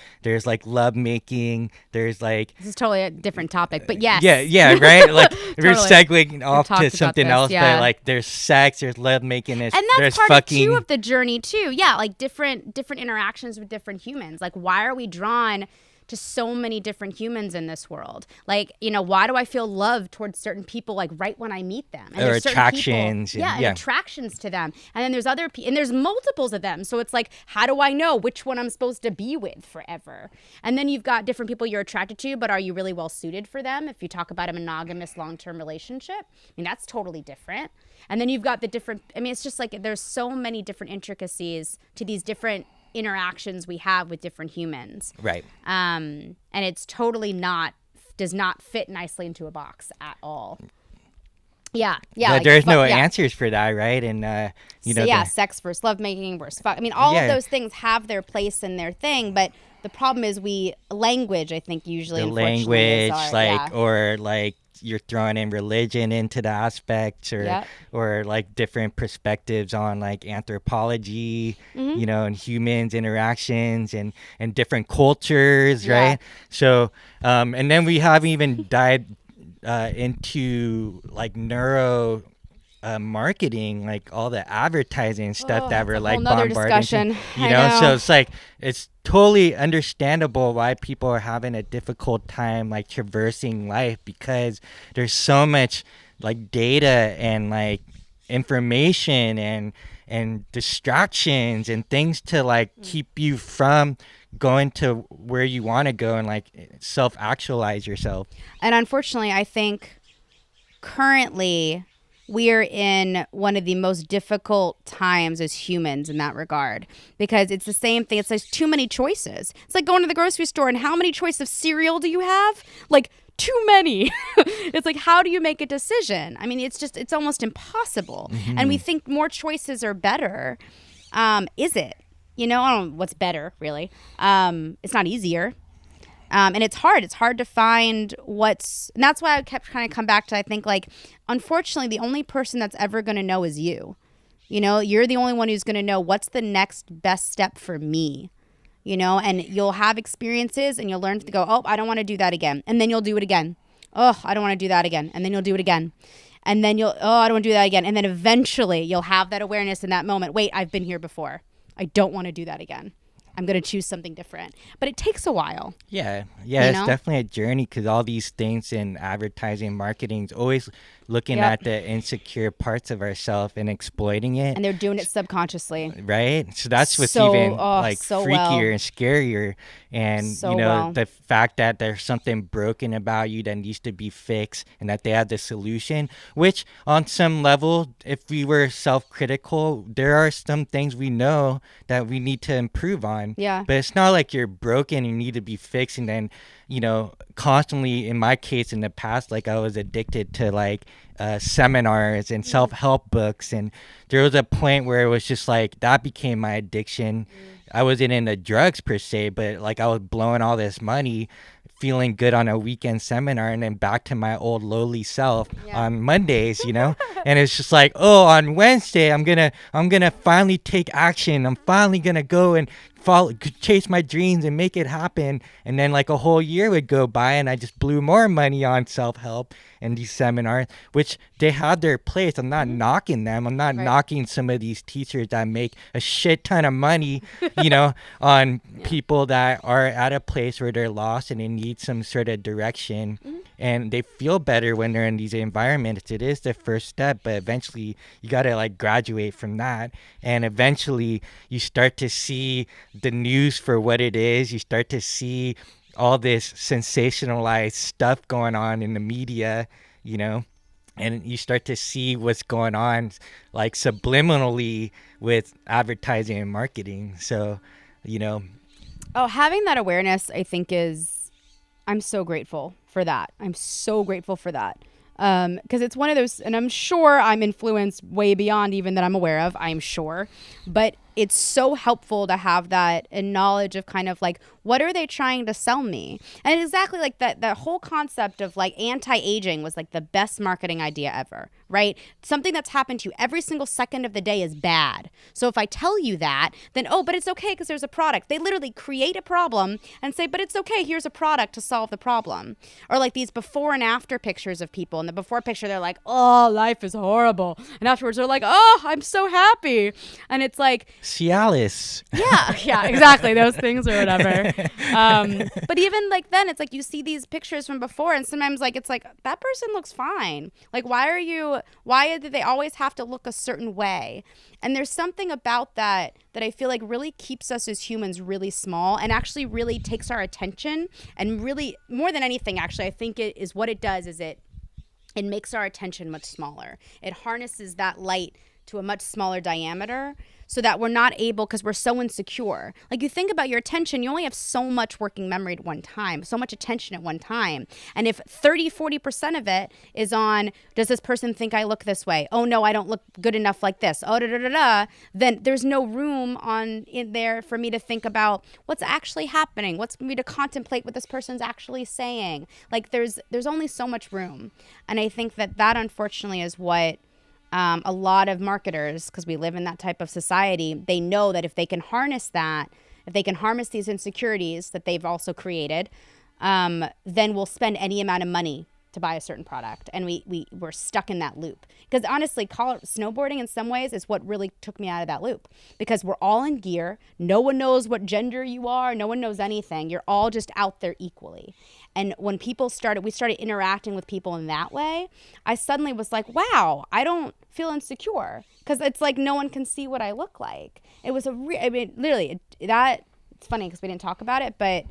like love making, there's like... This is totally a different topic, but yes. Yeah, right? Like, we're segueing off to about something this, else, but like there's sex, there's love making, and there's that's part fucking... of the journey too. Yeah, like different interactions with different humans. Like, why are we drawn to so many different humans in this world. Like, you know, why do I feel love towards certain people like right when I meet them? And or there's certain attractions. people, and attractions to them. And then there's other people, and there's multiples of them. So it's like, how do I know which one I'm supposed to be with forever? And then you've got different people you're attracted to, but are you really well suited for them? If you talk about a monogamous long-term relationship, I mean, that's totally different. And then you've got the different, I mean, it's just like there's so many different intricacies to these different interactions we have with different humans. Right. And it's totally does not fit nicely into a box at all. Yeah. But there's no answers for that, right? And, you know. So, sex versus lovemaking versus fuck. I mean, all of those things have their place and their thing, but the problem is language, I think, usually. The language, or like, you're throwing in religion into the aspects, or like different perspectives on like anthropology, you know, and humans interactions and different cultures, right? So and then we haven't even dived into like neuro marketing, like all the advertising stuff that we're like bombarding, you know? So it's like, it's totally understandable why people are having a difficult time like traversing life, because there's so much like data and like information and distractions and things to like keep you from going to where you want to go and like self-actualize yourself. And unfortunately, I think currently we're in one of the most difficult times as humans in that regard, because it's the same thing. It's like too many choices. It's like going to the grocery store and how many choices of cereal do you have? Like too many. It's like, how do you make a decision? I mean, it's almost impossible. And we think more choices are better. Is it? You know, I don't know what's better, really. It's not easier. And it's hard. It's hard to find and that's why I kept trying to come back to, I think, like, unfortunately, the only person that's ever going to know is you. You know, you're the only one who's going to know what's the next best step for me, you know, and you'll have experiences and you'll learn to go, oh, I don't want to do that again. And then you'll do it again. Oh, I don't want to do that again. And then you'll do it again. And then I don't want to do that again. And then eventually you'll have that awareness in that moment. Wait, I've been here before. I don't want to do that again. I'm going to choose something different. But it takes a while. Yeah, it's definitely a journey, because all these things in advertising, marketing is always looking at the insecure parts of ourselves and exploiting it. And they're doing it subconsciously. Right? So that's what's even freakier and scarier. And, the fact that there's something broken about you that needs to be fixed and that they have the solution, which on some level, if we were self-critical, there are some things we know that we need to improve on. Yeah. But it's not like you're broken and you need to be fixed, and then, you know, constantly, in my case in the past, like I was addicted to like seminars and self-help books, and there was a point where it was just like that became my addiction. I wasn't into drugs per se, but like I was blowing all this money, feeling good on a weekend seminar, and then back to my old lowly self on Mondays, you know. And it's just like, oh, on Wednesday I'm gonna finally take action. I'm finally gonna go and chase my dreams and make it happen. And then like a whole year would go by and I just blew more money on self-help and these seminars, which they have their place. I'm not knocking them. I'm not knocking some of these teachers that make a shit ton of money, you know, on people that are at a place where they're lost and they need some sort of direction. And they feel better when they're in these environments. It is the first step, but eventually you got to like graduate from that. And eventually you start to see the news for what it is. You start to see all this sensationalized stuff going on in the media, you know, and you start to see what's going on like subliminally with advertising and marketing. So, you know. Oh, having that awareness, I think I'm so grateful for that. I'm so grateful for that. Because it's one of those, and I'm sure I'm influenced way beyond even that I'm aware of, I'm sure. But it's so helpful to have that knowledge of kind of like, what are they trying to sell me? And exactly like that whole concept of like anti-aging was like the best marketing idea ever, right? Something that's happened to you every single second of the day is bad. So if I tell you that, then, but it's okay because there's a product. They literally create a problem and say, but it's okay, here's a product to solve the problem. Or like these before and after pictures of people. In the before picture, they're like, oh, life is horrible. And afterwards, they're like, oh, I'm so happy. And it's like, Cialis. Yeah, exactly. Those things or whatever. But even like then, it's like you see these pictures from before, and sometimes like it's like that person looks fine. Like why do they always have to look a certain way? And there's something about that I feel like really keeps us as humans really small and actually really takes our attention, and really more than anything, actually, I think it is what it does is it makes our attention much smaller. It harnesses that light to a much smaller diameter so that we're not able, because we're so insecure. Like you think about your attention, you only have so much working memory at one time, so much attention at one time. And if 30-40% of it is on, does this person think I look this way? Oh no, I don't look good enough like this. Oh, then there's no room in there for me to think about what's actually happening. What's for me to contemplate what this person's actually saying. Like there's only so much room. And I think that unfortunately is what a lot of marketers, because we live in that type of society, they know that if they can harness that, if they can harness these insecurities that they've also created, then we'll spend any amount of money to buy a certain product. And we're stuck in that loop. Because honestly, snowboarding in some ways is what really took me out of that loop. Because we're all in gear. No one knows what gender you are. No one knows anything. You're all just out there equally. And when we started interacting with people in that way, I suddenly was like, wow, I don't feel insecure. Because it's like no one can see what I look like. It was literally, it's funny because we didn't talk about it, but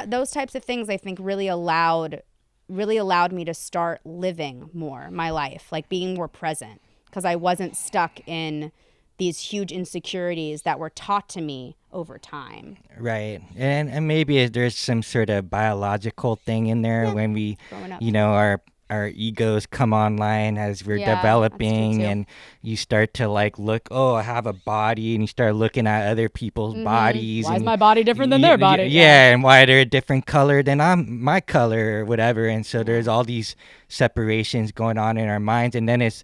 those types of things I think really allowed me to start living more my life, like being more present, because I wasn't stuck in these huge insecurities that were taught to me over time. Right. And maybe there's some sort of biological thing in there when we, our egos come online as we're developing, and you start to like look, oh, I have a body, and you start looking at other people's bodies. Why is my body different than their body? Yeah, and why they're a different color than my color or whatever. And so there's all these separations going on in our minds, and then it's,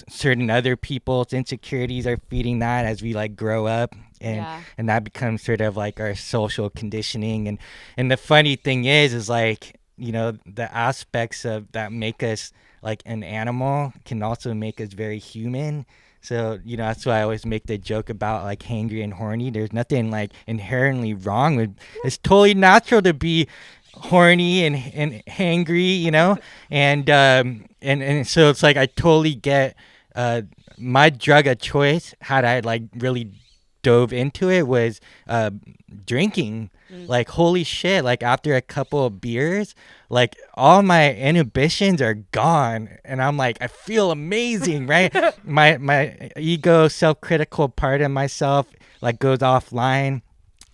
certain other people's insecurities are feeding that as we like grow up. And that becomes sort of like our social conditioning. And the funny thing is like, the aspects of that make us like an animal can also make us very human. So, that's why I always make the joke about like hangry and horny. There's nothing like inherently wrong with it's totally natural to be horny and hangry, and so it's like I totally get my drug of choice, had I like really dove into it, was drinking. Like holy shit, like after a couple of beers, like all my inhibitions are gone, and I'm like, I feel amazing, right? my ego, self-critical part of myself like goes offline.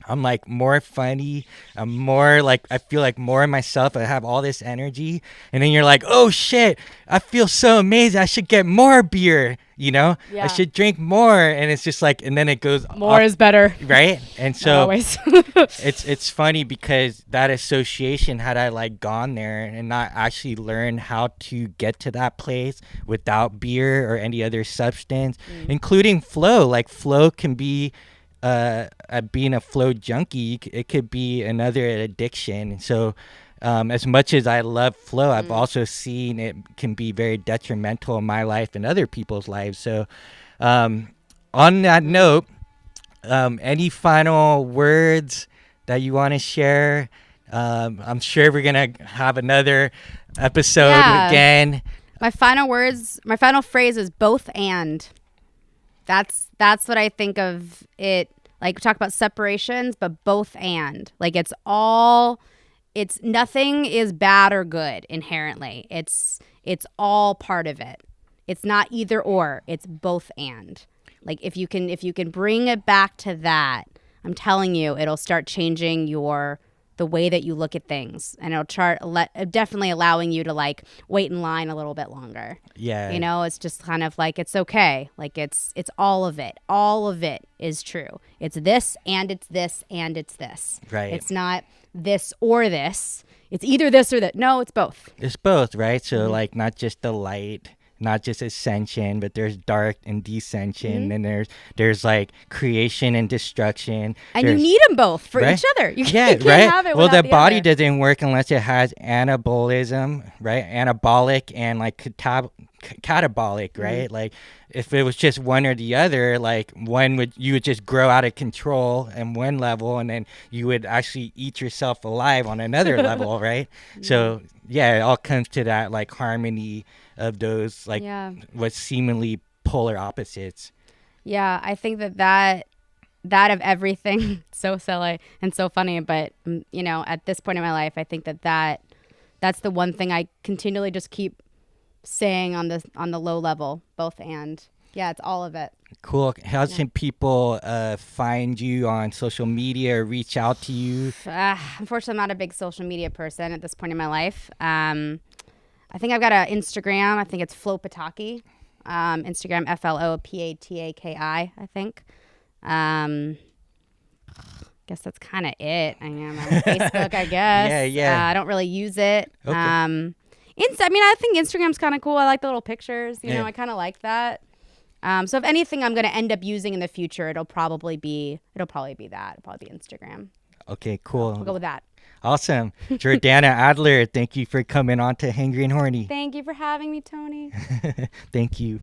I'm like more funny. I'm more like, I feel like more of myself. I have all this energy. And then you're like, oh shit, I feel so amazing. I should get more beer, I should drink more. And it's just like, and then it goes more is better. Right. And so always. it's funny because that association, had I like gone there and not actually learned how to get to that place without beer or any other substance, including flow, like flow can be, being a flow junkie, it could be another addiction. So as much as I love flow, I've also seen it can be very detrimental in my life and other people's lives. So on that note, any final words that you want to share? I'm sure we're gonna have another episode again. My final phrase is both and. That's what I think of it. Like, we talk about separations, but both and. Like, nothing is bad or good inherently. It's all part of it. It's not either or. It's both and. Like, if you can bring it back to that, I'm telling you, it'll start changing the way that you look at things, and it'll definitely allowing you to like wait in line a little bit longer. Yeah. It's just kind of like, it's okay. Like it's all of it. All of it is true. It's this and it's this and it's this. Right. It's not this or this. It's either this or that. No, it's both. It's both, right? So like not just the light, not just ascension, but there's dark and descension, and there's like creation and destruction. And you need them both for each other. You can't have it without the body doesn't work unless it has anabolism, right? Anabolic and like catabolic, right? Like if it was just one or the other, like you would just grow out of control in one level, and then you would actually eat yourself alive on another level, right? So yeah, it all comes to that like harmony of those like what seemingly polar opposites. Yeah, I think that of everything, so silly and so funny, but you know, at this point in my life, I think that's the one thing I continually just keep saying on the low level, both and. Yeah, it's all of it. Cool. How can people find you on social media or reach out to you? Unfortunately, I'm not a big social media person at this point in my life. I think I've got an Instagram. I think it's Flowpataki. Instagram FLOPATAKI, I think. Guess that's kind of it. I am on Facebook, I guess. Yeah. I don't really use it. Okay. I think Instagram's kind of cool. I like the little pictures. You know, I kind of like that. So if anything, I'm going to end up using in the future, it'll probably be that. It'll probably be Instagram. Okay, cool. We'll go with that. Awesome. Jordana Adler, thank you for coming on to Hangry and Horny. Thank you for having me, Tony. Thank you.